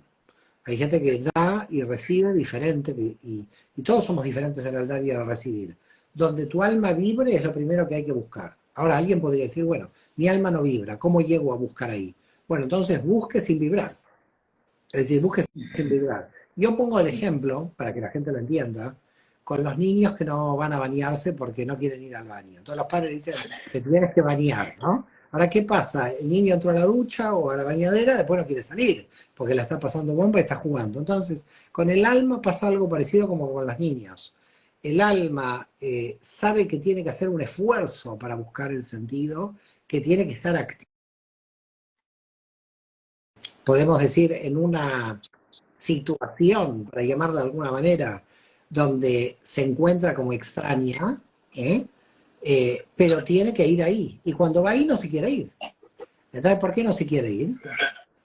Hay gente que da y recibe diferente, y todos somos diferentes en el dar y en el recibir. Donde tu alma vibre es lo primero que hay que buscar. Ahora, alguien podría decir, bueno, mi alma no vibra, ¿cómo llego a buscar ahí? Bueno, entonces busque sin vibrar. Es decir, busque sin vibrar. Yo pongo el ejemplo, para que la gente lo entienda, con los niños que no van a bañarse porque no quieren ir al baño. Entonces los padres dicen, te tienes que bañar, ¿no? Ahora, ¿qué pasa? El niño entró a la ducha o a la bañadera, después no quiere salir, porque la está pasando bomba y está jugando. Entonces, con el alma pasa algo parecido como con los niños. El alma sabe que tiene que hacer un esfuerzo para buscar el sentido, que tiene que estar activo, podemos decir, en una situación, para llamarla de alguna manera, donde se encuentra como extraña, ¿eh? Pero tiene que ir ahí. Y cuando va ahí no se quiere ir. Entonces, ¿por qué no se quiere ir?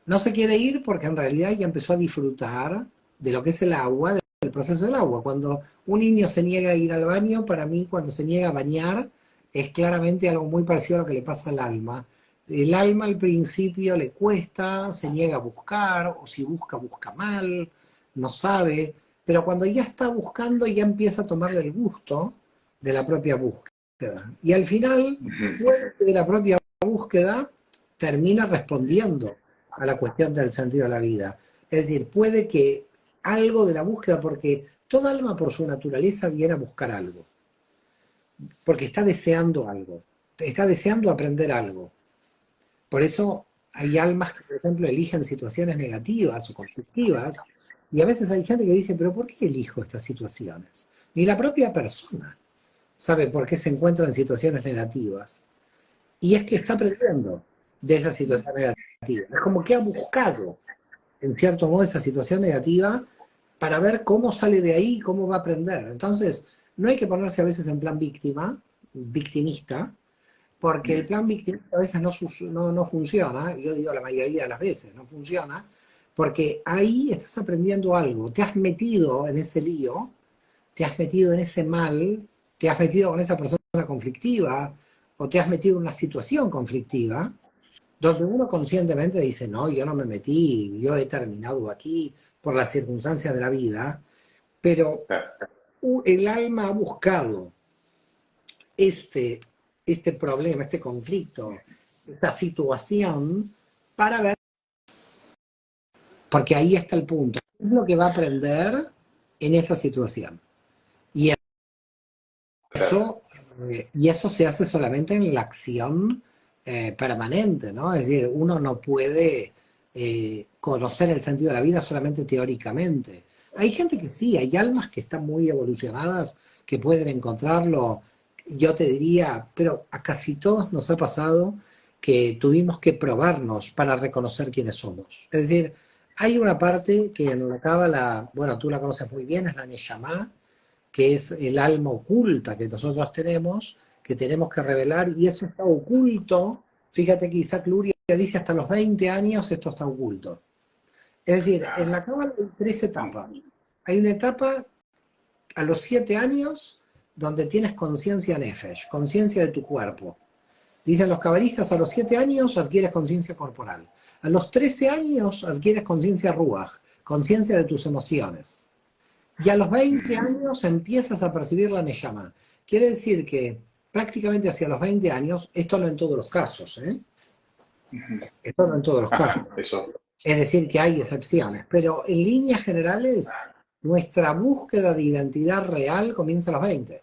No se quiere ir porque en realidad ya empezó a disfrutar de lo que es el agua, del proceso del agua. Cuando un niño se niega a ir al baño, para mí cuando se niega a bañar, es claramente algo muy parecido a lo que le pasa al alma. El alma al principio le cuesta, se niega a buscar, o si busca, busca mal. no sabe, pero cuando ya está buscando ya empieza a tomarle el gusto de la propia búsqueda. Y al final, puede que de la propia búsqueda termina respondiendo a la cuestión del sentido de la vida. Es decir, puede que algo de la búsqueda, porque toda alma por su naturaleza viene a buscar algo, porque está deseando algo, está deseando aprender algo. Por eso hay almas que, por ejemplo, eligen situaciones negativas o conflictivas, y a veces hay gente que dice, pero ¿por qué elijo estas situaciones? Ni la propia persona sabe por qué se encuentra en situaciones negativas. Y es que está aprendiendo de esa situación negativa. Es como que ha buscado, en cierto modo, esa situación negativa para ver cómo sale de ahí y cómo va a aprender. Entonces, no hay que ponerse a veces en plan victimista, porque el plan victimista a veces no funciona, yo digo la mayoría de las veces no funciona, porque ahí estás aprendiendo algo, te has metido en ese lío, te has metido en ese mal, te has metido con esa persona conflictiva, o te has metido en una situación conflictiva, donde uno conscientemente dice, no, yo no me metí, yo he terminado aquí por las circunstancias de la vida, pero el alma ha buscado este problema, este conflicto, esta situación, para ver, porque ahí está el punto, ¿qué es lo que va a aprender en esa situación? Y eso se hace solamente en la acción permanente, ¿no? Es decir, uno no puede conocer el sentido de la vida solamente teóricamente. Hay gente que sí, hay almas que están muy evolucionadas, que pueden encontrarlo, yo te diría, pero a casi todos nos ha pasado que tuvimos que probarnos para reconocer quiénes somos. Es decir, hay una parte que en la Cábala, bueno, tú la conoces muy bien, es la Neshama, que es el alma oculta que nosotros tenemos, que tenemos que revelar, y eso está oculto. Fíjate que Isaac Luria dice hasta los 20 años esto está oculto. Es decir, en la Cábala hay 3 etapas. Hay una etapa a los 7 años donde tienes conciencia nefesh, conciencia de tu cuerpo. Dicen los cabalistas, a los 7 años adquieres conciencia corporal. A los 13 años adquieres conciencia ruach, conciencia de tus emociones. Y a los 20 años empiezas a percibir la Neshama. Quiere decir que prácticamente hacia los 20 años, esto no en todos los casos, esto no en todos los casos. Es decir, que hay excepciones, pero en líneas generales, nuestra búsqueda de identidad real comienza a los 20.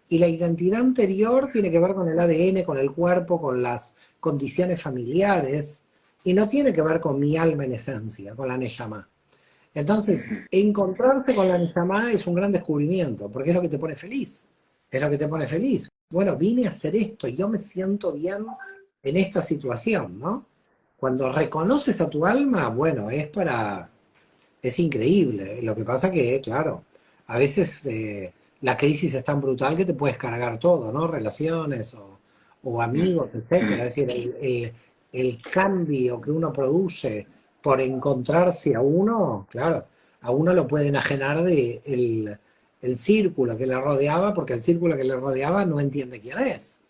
Y la identidad anterior tiene que ver con el ADN, con el cuerpo, con las condiciones familiares, y no tiene que ver con mi alma en esencia, con la Neshama. Entonces, encontrarse con la Neshama es un gran descubrimiento, porque es lo que te pone feliz. Es lo que te pone feliz. Bueno, vine a hacer esto, yo me siento bien en esta situación, ¿no? Cuando reconoces a tu alma, bueno, es increíble. Lo que pasa que, claro, a veces la crisis es tan brutal que te puedes cargar todo, ¿no? Relaciones o amigos, etcétera. Es decir, el cambio que uno produce por encontrarse a uno, claro, a uno lo puede enajenar de el círculo que le rodeaba, porque el círculo que le rodeaba no entiende quién es.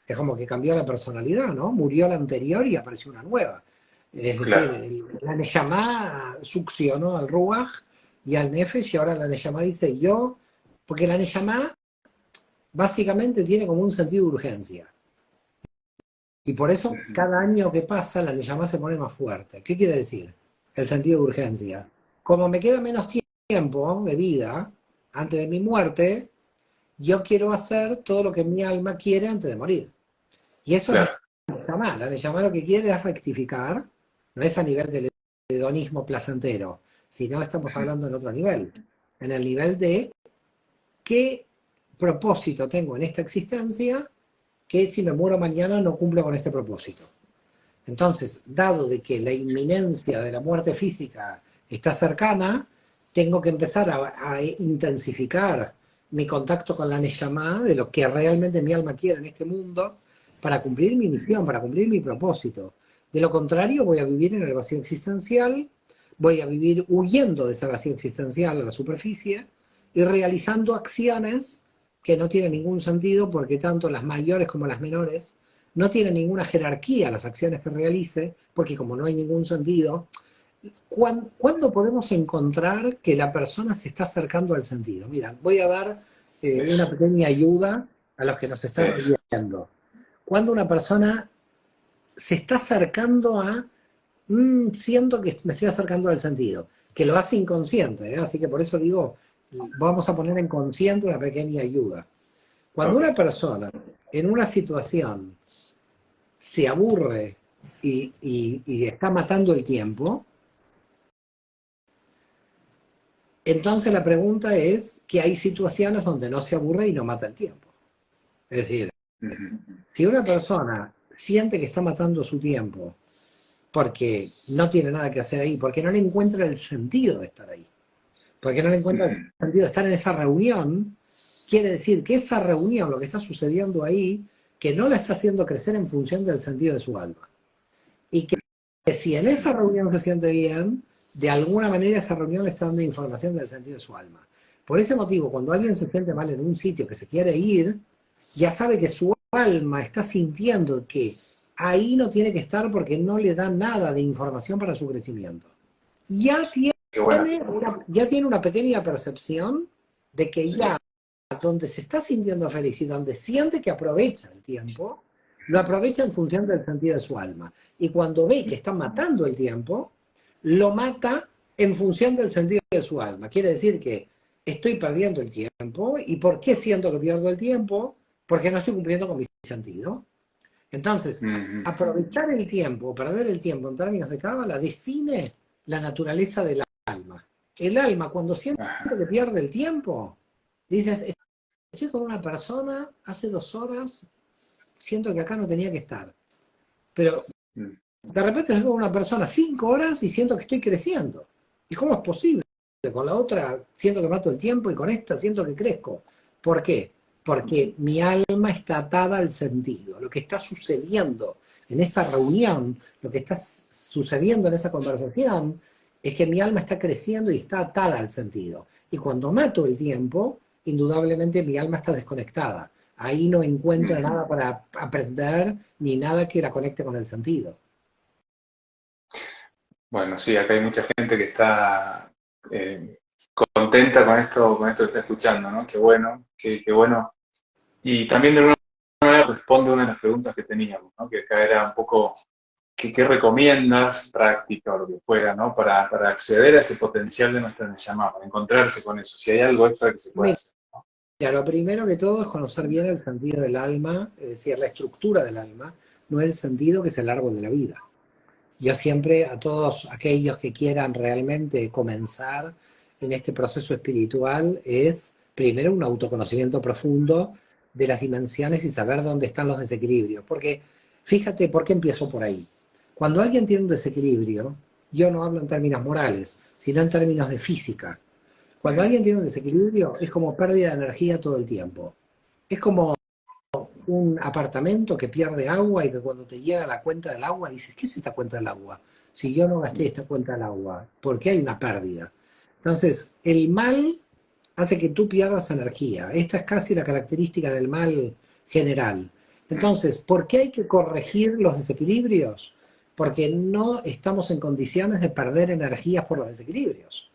Es como que cambió la personalidad, ¿no? Murió la anterior y apareció una nueva. Es decir, la Neshama succionó al Ruach y al Nefesh, y ahora la Neshama dice yo, porque la Neshama básicamente tiene como un sentido de urgencia. Y por eso cada año que pasa la Neshama se pone más fuerte. ¿Qué quiere decir? El sentido de urgencia. Como me queda menos tiempo de vida antes de mi muerte, yo quiero hacer todo lo que mi alma quiere antes de morir. Y eso es la Neshama. La Neshama lo que quiere es rectificar, no es a nivel del hedonismo placentero, sino estamos hablando en otro nivel, en el nivel de qué propósito tengo en esta existencia que si me muero mañana no cumplo con este propósito. Entonces, dado de que la inminencia de la muerte física está cercana, tengo que empezar a intensificar mi contacto con la Neshama de lo que realmente mi alma quiere en este mundo para cumplir mi misión, para cumplir mi propósito. De lo contrario, voy a vivir en el vacío existencial, voy a vivir huyendo de ese vacío existencial a la superficie y realizando acciones que no tienen ningún sentido porque tanto las mayores como las menores no tienen ninguna jerarquía las acciones que realice, porque como no hay ningún sentido, ¿Cuándo podemos encontrar que la persona se está acercando al sentido? Mira, voy a dar una Eso, pequeña ayuda a los que nos están eso. viendo. Cuando una persona se está acercando a, siento que me estoy acercando al sentido, que lo hace inconsciente, ¿eh? Así que por eso digo, vamos a poner en consciente una pequeña ayuda. Cuando Ok. una persona en una situación se aburre y está matando el tiempo, entonces la pregunta es que hay situaciones donde no se aburre y no mata el tiempo. Es decir, Ujú. si una persona siente que está matando su tiempo porque no tiene nada que hacer ahí, porque no le encuentra el sentido de estar ahí, porque no le encuentra el Ujú. sentido de estar en esa reunión, quiere decir que esa reunión, lo que está sucediendo ahí, que no la está haciendo crecer en función del sentido de su alma. Y que si en esa reunión se siente bien, de alguna manera esa reunión le está dando información del sentido de su alma. Por ese motivo, cuando alguien se siente mal en un sitio que se quiere ir, ya sabe que su alma está sintiendo que ahí no tiene que estar porque no le da nada de información para su crecimiento. Ya Qué bueno. ya tiene una pequeña percepción de que Sí. ya donde se está sintiendo feliz y donde siente que aprovecha el tiempo, lo aprovecha en función del sentido de su alma. Y cuando ve que está matando el tiempo, lo mata en función del sentido de su alma. Quiere decir que estoy perdiendo el tiempo. ¿Y por qué siento que pierdo el tiempo? Porque no estoy cumpliendo con mi sentido. Entonces, Ujú. aprovechar el tiempo, perder el tiempo en términos de cábala, define la naturaleza del alma. El alma, cuando siente Ajá. que pierde el tiempo, dice, estoy con una persona, hace 2 horas, siento que acá no tenía que estar. Pero Mm. de repente estoy con una persona 5 horas y siento que estoy creciendo. ¿Y cómo es posible? Con la otra siento que mato el tiempo y con esta siento que crezco. ¿Por qué? Porque mi alma está atada al sentido. Lo que está sucediendo en esa reunión, lo que está sucediendo en esa conversación, es que mi alma está creciendo y está atada al sentido. Y cuando mato el tiempo, indudablemente mi alma está desconectada. Ahí no encuentra Ujú. nada para aprender ni nada que la conecte con el sentido. Bueno, sí, acá hay mucha gente que está eh, contenta con esto que está escuchando, ¿no? Qué bueno, qué bueno. Y también de alguna manera responde una de las preguntas que teníamos, ¿no? Que acá era un poco, ¿qué recomiendas, práctica o lo que fuera, ¿no? Para acceder a ese potencial de nuestra llamada, para encontrarse con eso, si hay algo extra que se pueda Mira, hacer. lo primero que todo es conocer bien el sentido del alma, es decir, la estructura del alma, no el sentido que es el árbol de la vida. Yo siempre a todos aquellos que quieran realmente comenzar en este proceso espiritual es primero un autoconocimiento profundo de las dimensiones y saber dónde están los desequilibrios. Porque fíjate por qué empiezo por ahí. Cuando alguien tiene un desequilibrio, yo no hablo en términos morales, sino en términos de física. Cuando alguien tiene un desequilibrio es como pérdida de energía todo el tiempo. Es como un apartamento que pierde agua y que cuando te llega la cuenta del agua dices, ¿qué es esta cuenta del agua? Si yo no gasté esta cuenta del agua, ¿por qué hay una pérdida? Entonces, el mal hace que tú pierdas energía. Esta es casi la característica del mal general. Entonces, ¿por qué hay que corregir los desequilibrios? Porque no estamos en condiciones de perder energías por los desequilibrios.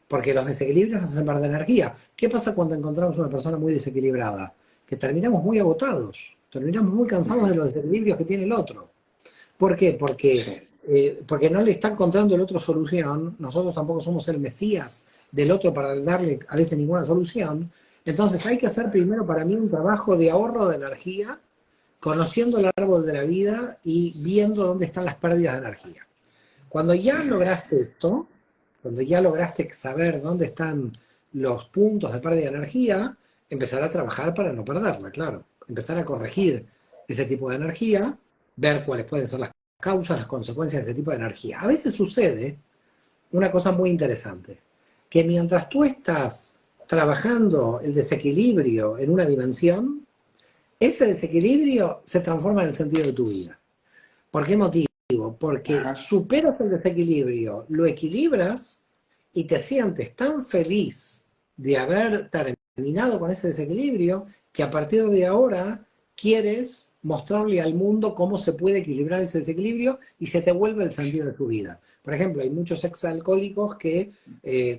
Porque los desequilibrios nos hacen perder energía. ¿Qué pasa cuando encontramos una persona muy desequilibrada? Que terminamos muy agotados, terminamos muy cansados de Ujú. los desequilibrios que tiene el otro. ¿Por qué? Sí. Porque no le está encontrando el otro solución, nosotros tampoco somos el mesías del otro para darle a veces ninguna solución. Entonces hay que hacer primero para mí un trabajo de ahorro de energía, conociendo el árbol de la vida y viendo dónde están las pérdidas de energía. Cuando ya Ujú. lograste esto, cuando ya lograste saber dónde están los puntos de pérdida de energía, empezar a trabajar para no perderla, claro. Empezar a corregir ese tipo de energía, ver cuáles pueden ser las causas, las consecuencias de ese tipo de energía. A veces sucede una cosa muy interesante, que mientras tú estás trabajando el desequilibrio en una dimensión, ese desequilibrio se transforma en el sentido de tu vida. ¿Por qué motivo? Porque Ajá. superas el desequilibrio, lo equilibras y te sientes tan feliz de haber terminado con ese desequilibrio que a partir de ahora quieres mostrarle al mundo cómo se puede equilibrar ese desequilibrio y se te vuelve el sentido de tu vida. Por ejemplo, hay muchos exalcohólicos que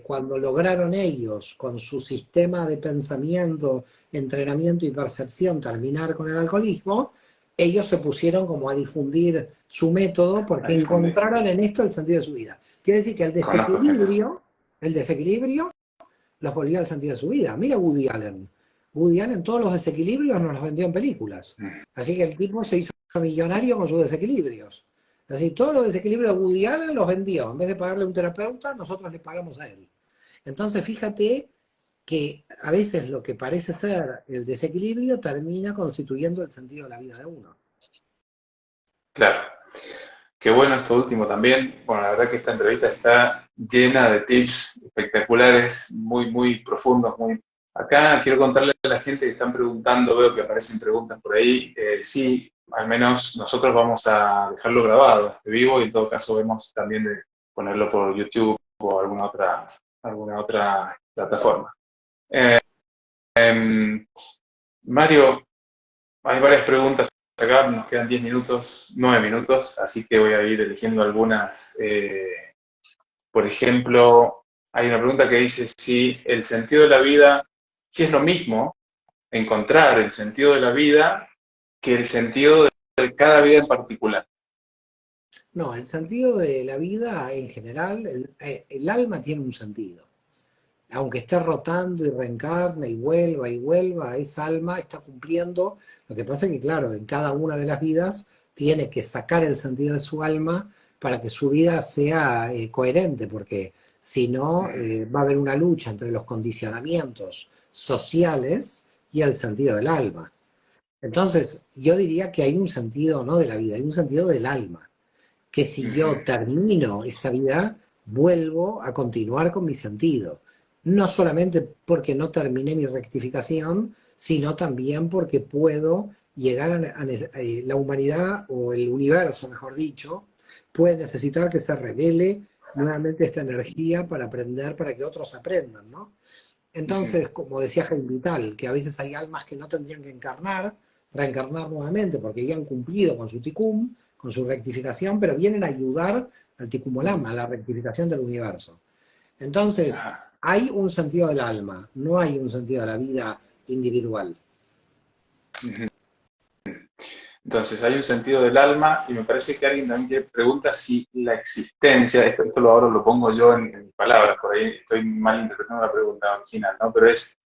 cuando lograron ellos, con su sistema de pensamiento, entrenamiento y percepción, terminar con el alcoholismo, ellos se pusieron como a difundir su método A porque difundir. encontraron en esto el sentido de su vida. Quiere decir que Conozco gente así. el desequilibrio los volvió al sentido de su vida. Mira Woody Allen. Woody Allen todos los desequilibrios nos los vendió en películas. Así que el tipo se hizo millonario con sus desequilibrios. Así, todos los desequilibrios de Woody Allen los vendió. En vez de pagarle a un terapeuta, nosotros le pagamos a él. Entonces, fíjate que a veces lo que parece ser el desequilibrio termina constituyendo el sentido de la vida de uno. Claro. Qué bueno esto último también. Bueno, la verdad que esta entrevista está llena de tips espectaculares, muy, muy profundos. Muy... Acá quiero contarle a la gente que están preguntando, veo que aparecen preguntas por ahí. Sí, al menos nosotros vamos a dejarlo grabado, este vivo, y en todo caso vemos también de ponerlo por YouTube o alguna otra plataforma. Mario, hay varias preguntas acá, nos quedan 10 minutos, 9 minutos, así que voy a ir eligiendo algunas. Por ejemplo, hay una pregunta que dice si el sentido de la vida, si es lo mismo encontrar el sentido de la vida que el sentido de cada vida en particular. No, el sentido de la vida en general, el alma tiene un sentido. Aunque esté rotando y reencarne y vuelva, esa alma está cumpliendo. Lo que pasa es que, claro, en cada una de las vidas tiene que sacar el sentido de su alma para que su vida sea coherente, porque si no, va a haber una lucha entre los condicionamientos sociales y el sentido del alma. Entonces, yo diría que hay un sentido no de la vida, hay un sentido del alma, que si yo termino esta vida, vuelvo a continuar con mi sentido. No solamente porque no terminé mi rectificación, sino también porque puedo llegar la humanidad, o el universo, mejor dicho, puede necesitar que se revele nuevamente esta energía para aprender, para que otros aprendan, ¿no? Entonces, como decía Jaime Vital, que a veces hay almas que no tendrían que reencarnar nuevamente, porque ya han cumplido con su tikkun, con su rectificación, pero vienen a ayudar al tikkun olam, a la rectificación del universo. Entonces, Ajá. hay un sentido del alma, no hay un sentido de la vida individual. Entonces, hay un sentido del alma y me parece que alguien también pregunta si la existencia, esto ahora lo pongo yo en palabras, por ahí estoy mal interpretando la pregunta original, ¿no? Pero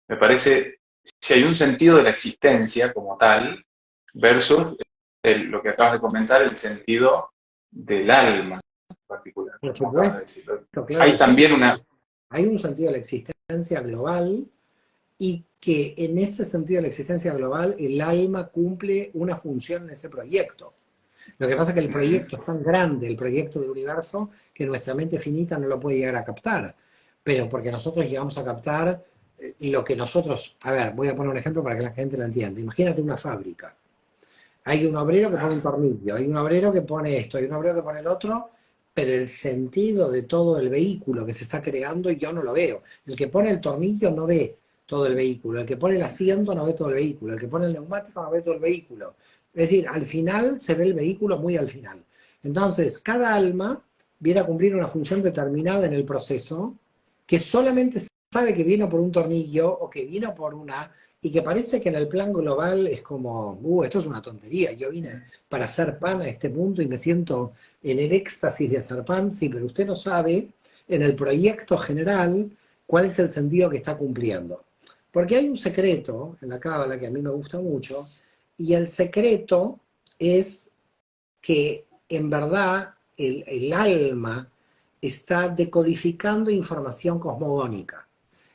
me parece, si hay un sentido de la existencia como tal versus lo que acabas de comentar, el sentido del alma en particular, Por como acabas de supuesto, decirlo. claro Hay que sí. también una... Hay un sentido de la existencia global, y que en ese sentido de la existencia global el alma cumple una función en ese proyecto. Lo que pasa es que el proyecto es tan grande, el proyecto del universo, que nuestra mente finita no lo puede llegar a captar. Pero porque nosotros llegamos a captar lo que nosotros... A ver, voy a poner un ejemplo para que la gente lo entienda. Imagínate una fábrica. Hay un obrero que pone un tornillo, hay un obrero que pone esto, hay un obrero que pone el otro, pero el sentido de todo el vehículo que se está creando yo no lo veo. El que pone el tornillo no ve todo el vehículo, el que pone el asiento no ve todo el vehículo, el que pone el neumático no ve todo el vehículo. Es decir, al final se ve el vehículo muy al final. Entonces, cada alma viene a cumplir una función determinada en el proceso, que solamente sabe que vino por un tornillo o que vino por una, y que parece que en el plan global es como, esto es una tontería, yo vine para hacer pan a este punto y me siento en el éxtasis de hacer pan, sí, pero usted no sabe en el proyecto general cuál es el sentido que está cumpliendo. Porque hay un secreto en la cábala que a mí me gusta mucho, y el secreto es que en verdad el alma está decodificando información cosmogónica.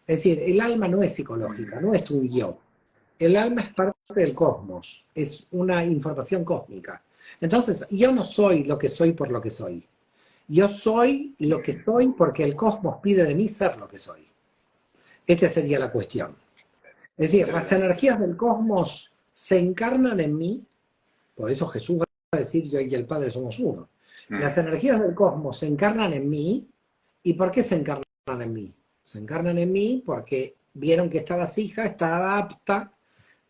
Es decir, el alma no es psicológica, no es un yo. El alma es parte del cosmos, es una información cósmica. Entonces, yo no soy lo que soy por lo que soy. Yo soy lo que soy porque el cosmos pide de mí ser lo que soy. Esta sería la cuestión. Es decir, las energías del cosmos se encarnan en mí, por eso Jesús va a decir yo y el Padre somos uno. Las energías del cosmos se encarnan en mí. ¿Y por qué se encarnan en mí? Se encarnan en mí porque vieron que esta vasija estaba apta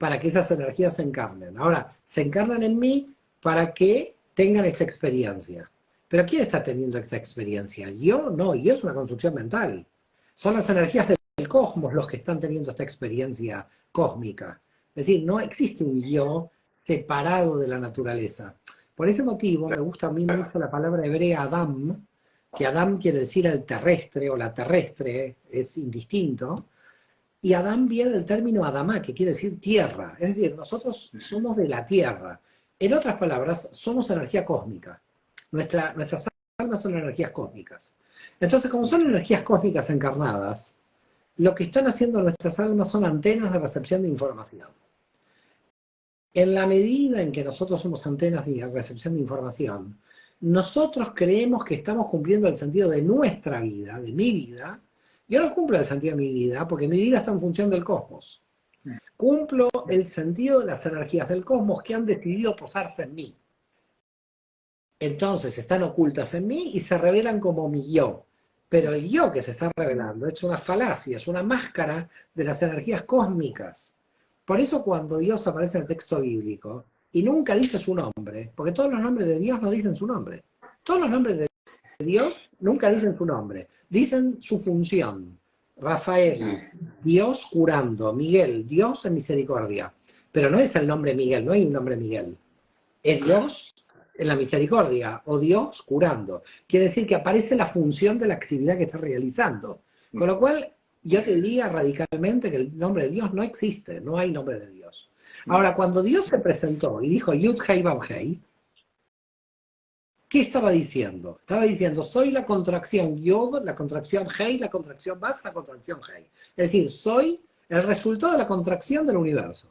para que esas energías se encarnen. Ahora, se encarnan en mí para que tengan esta experiencia. Pero ¿quién está teniendo esta experiencia? Yo no, yo es una construcción mental. Son las energías del cosmos los que están teniendo esta experiencia cósmica. Es decir, no existe un yo separado de la naturaleza. Por ese motivo me gusta a mí mucho la palabra hebrea Adam, que Adam quiere decir el terrestre o la terrestre, es indistinto, y Adam viene del término Adamá, que quiere decir tierra. Es decir, nosotros somos de la tierra. En otras palabras, somos energía cósmica. Nuestras almas son energías cósmicas. Entonces, como son energías cósmicas encarnadas, lo que están haciendo nuestras almas son antenas de recepción de información. En la medida en que nosotros somos antenas de recepción de información, nosotros creemos que estamos cumpliendo el sentido de nuestra vida, de mi vida. Yo no cumplo el sentido de mi vida porque mi vida está en función del cosmos. Cumplo el sentido de las energías del cosmos que han decidido posarse en mí. Entonces están ocultas en mí y se revelan como mi yo. Pero el yo que se está revelando es una falacia, es una máscara de las energías cósmicas. Por eso cuando Dios aparece en el texto bíblico y nunca dice su nombre, porque todos los nombres de Dios no dicen su nombre. Todos los nombres de Dios nunca dicen su nombre, dicen su función. Rafael, Dios curando. Miguel, Dios en misericordia. Pero no es el nombre Miguel, no hay un nombre Miguel. Es Dios en la misericordia o Dios curando. Quiere decir que aparece la función de la actividad que está realizando. Con lo cual, yo te diría radicalmente que el nombre de Dios no existe, no hay nombre de Dios. Ahora, cuando Dios se presentó y dijo Yud Hei Vav Hei, ¿qué estaba diciendo? Estaba diciendo, soy la contracción Yod, la contracción Hei, la contracción Vav, la contracción Hei. Es decir, soy el resultado de la contracción del universo.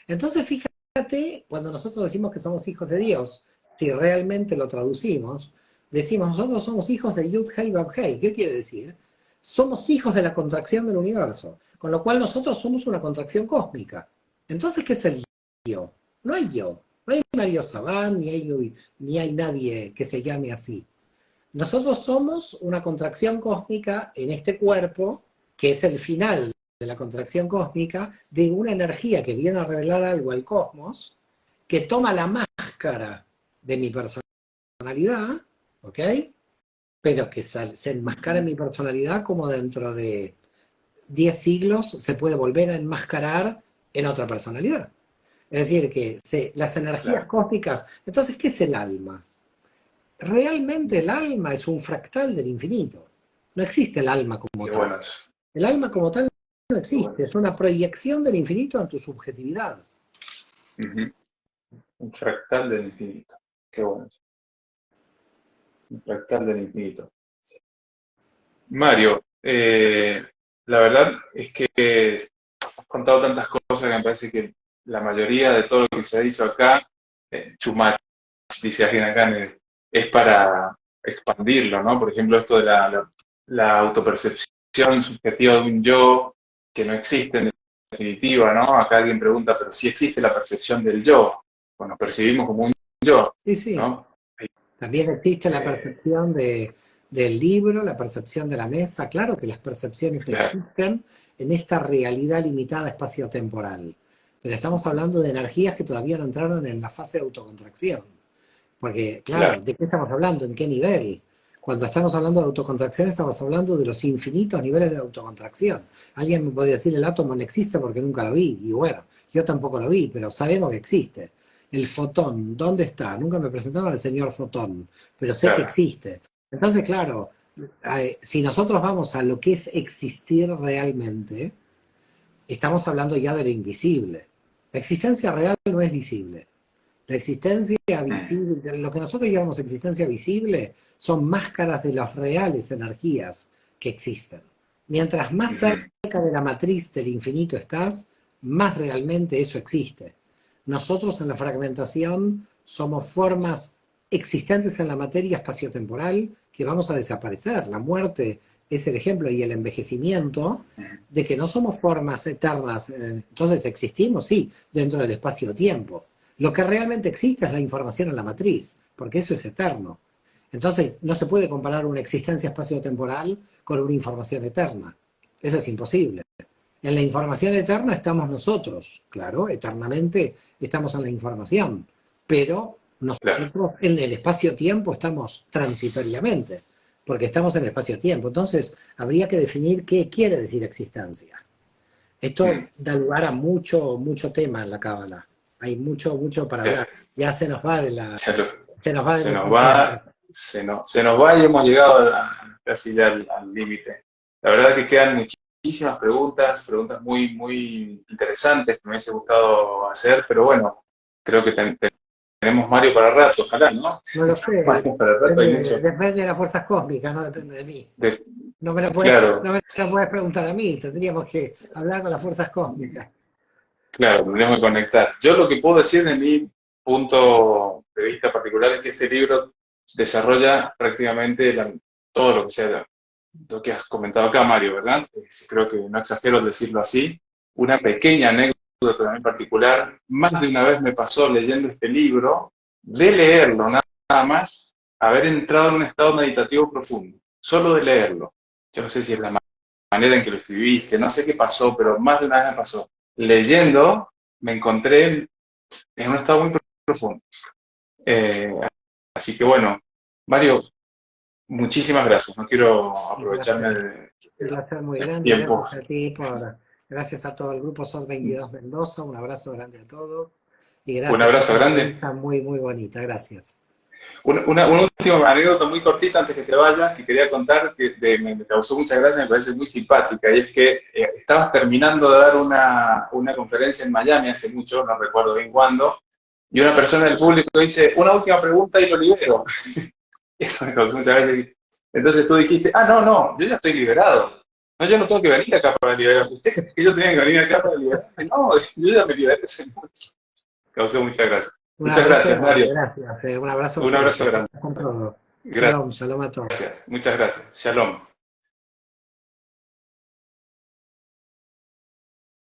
Entonces, fíjate, cuando nosotros decimos que somos hijos de Dios, si realmente lo traducimos, decimos, nosotros somos hijos de Yud Hei Vav Hei. ¿Qué quiere decir? Somos hijos de la contracción del universo, con lo cual nosotros somos una contracción cósmica. Entonces, ¿qué es el yo? No hay yo. No hay Mario Sabán, ni hay nadie que se llame así. Nosotros somos una contracción cósmica en este cuerpo, que es el final de la contracción cósmica, de una energía que viene a revelar algo al cosmos, que toma la máscara de mi personalidad, ¿ok? Pero que se enmascara en mi personalidad como dentro de 10 siglos se puede volver a enmascarar en otra personalidad. Es decir, que las energías cósmicas... Entonces, ¿qué es el alma? Realmente el alma es un fractal del infinito. No existe el alma como tal. El alma como tal no existe, es una proyección del infinito en tu subjetividad. Un fractal del infinito. Qué bueno. Un fractal del infinito. Mario, la verdad es que has contado tantas cosas que me parece que la mayoría de todo lo que se ha dicho acá, Chumach, dice alguien acá, es para expandirlo, ¿no? Por ejemplo, esto de la autopercepción subjetiva de un yo que no existe en definitiva, ¿no? Acá alguien pregunta, pero sí existe la percepción del yo, o nos percibimos como un yo, Sí, sí. ¿no? También existe la percepción del libro, la percepción de la mesa. Claro que las percepciones existen en esta realidad limitada espacio-temporal. Pero estamos hablando de energías que todavía no entraron en la fase de autocontracción. Porque, claro, ¿de qué estamos hablando? ¿En qué nivel? Cuando estamos hablando de autocontracción, estamos hablando de los infinitos niveles de autocontracción. Alguien me podría decir, el átomo no existe porque nunca lo vi. Y bueno, yo tampoco lo vi, pero sabemos que existe. El fotón, ¿dónde está? Nunca me presentaron al señor fotón, pero sé que existe. Entonces, claro, si nosotros vamos a lo que es existir realmente, estamos hablando ya de lo invisible. La existencia real no es visible. La existencia visible, lo que nosotros llamamos existencia visible, son máscaras de las reales energías que existen. Mientras más cerca de la matriz del infinito estás, más realmente eso existe. Nosotros en la fragmentación somos formas existentes en la materia espaciotemporal que vamos a desaparecer. La muerte es el ejemplo y el envejecimiento de que no somos formas eternas. Entonces existimos, sí, dentro del espacio-tiempo. Lo que realmente existe es la información en la matriz, porque eso es eterno. Entonces no se puede comparar una existencia espaciotemporal con una información eterna. Eso es imposible. En la información eterna estamos nosotros, claro, eternamente estamos en la información, pero Claro, nosotros en el espacio-tiempo estamos transitoriamente, porque estamos en el espacio-tiempo. Entonces, habría que definir qué quiere decir existencia. Esto mm, da lugar a mucho, mucho tema en la Cábala. Hay mucho, mucho para claro, hablar. Ya se nos va de la, claro. se nos va de Se nos nuestro tiempo. va, se nos va y hemos llegado casi ya al límite. La verdad que quedan muchísimas preguntas, preguntas muy, muy interesantes que me hubiese gustado hacer, pero bueno, creo que tenemos Mario para rato, ojalá, ¿no? No lo sé, Mario para rato hay mucho. depende de las fuerzas cósmicas, no depende de mí. de- No me lo puedes, claro, no me lo puedes preguntar a mí, tendríamos que hablar con las fuerzas cósmicas. claro, tendremos que conectar. Yo lo que puedo decir de mi punto de vista particular es que este libro desarrolla prácticamente todo lo que sea lo que has comentado acá, Mario, ¿verdad? Creo que no exagero al decirlo así. Una pequeña anécdota también particular. Más de una vez me pasó leyendo este libro, de leerlo nada más, haber entrado en un estado meditativo profundo, solo de leerlo. Yo no sé si es la manera en que lo escribiste, no sé qué pasó, pero más de una vez me pasó. Leyendo, me encontré en un estado muy profundo. Eh, así que bueno, Mario, muchísimas gracias. No quiero Un aprovecharme placer, un placer muy del grande. tiempo. Gracias a ti gracias a todo el grupo SOT 22 Mendoza. Un abrazo grande a todos. Y Un gracias por abrazo una grande. entrevista muy, muy bonita. Gracias. Una última anécdota muy cortita antes que te vayas, que quería contar, que me causó mucha gracia, me parece muy simpática, y es que estabas terminando de dar una conferencia en Miami hace mucho, no recuerdo bien cuándo, y una persona del público dice, una última pregunta y lo libero. Eso me causó mucha gracia. Entonces tú dijiste, no, yo ya estoy liberado. No, yo no tengo que venir acá para liberarme. ¿Usted cree que yo tenía que venir acá para liberarme? No, yo ya me liberé hace mucho. Causó mucha gracia. Un Muchas abrazo gracias, grande, Mario. gracias. Un abrazo Un abrazo fuerte. grande. Con todo. Gracias. Shalom, shalom a todos. Muchas gracias. Shalom.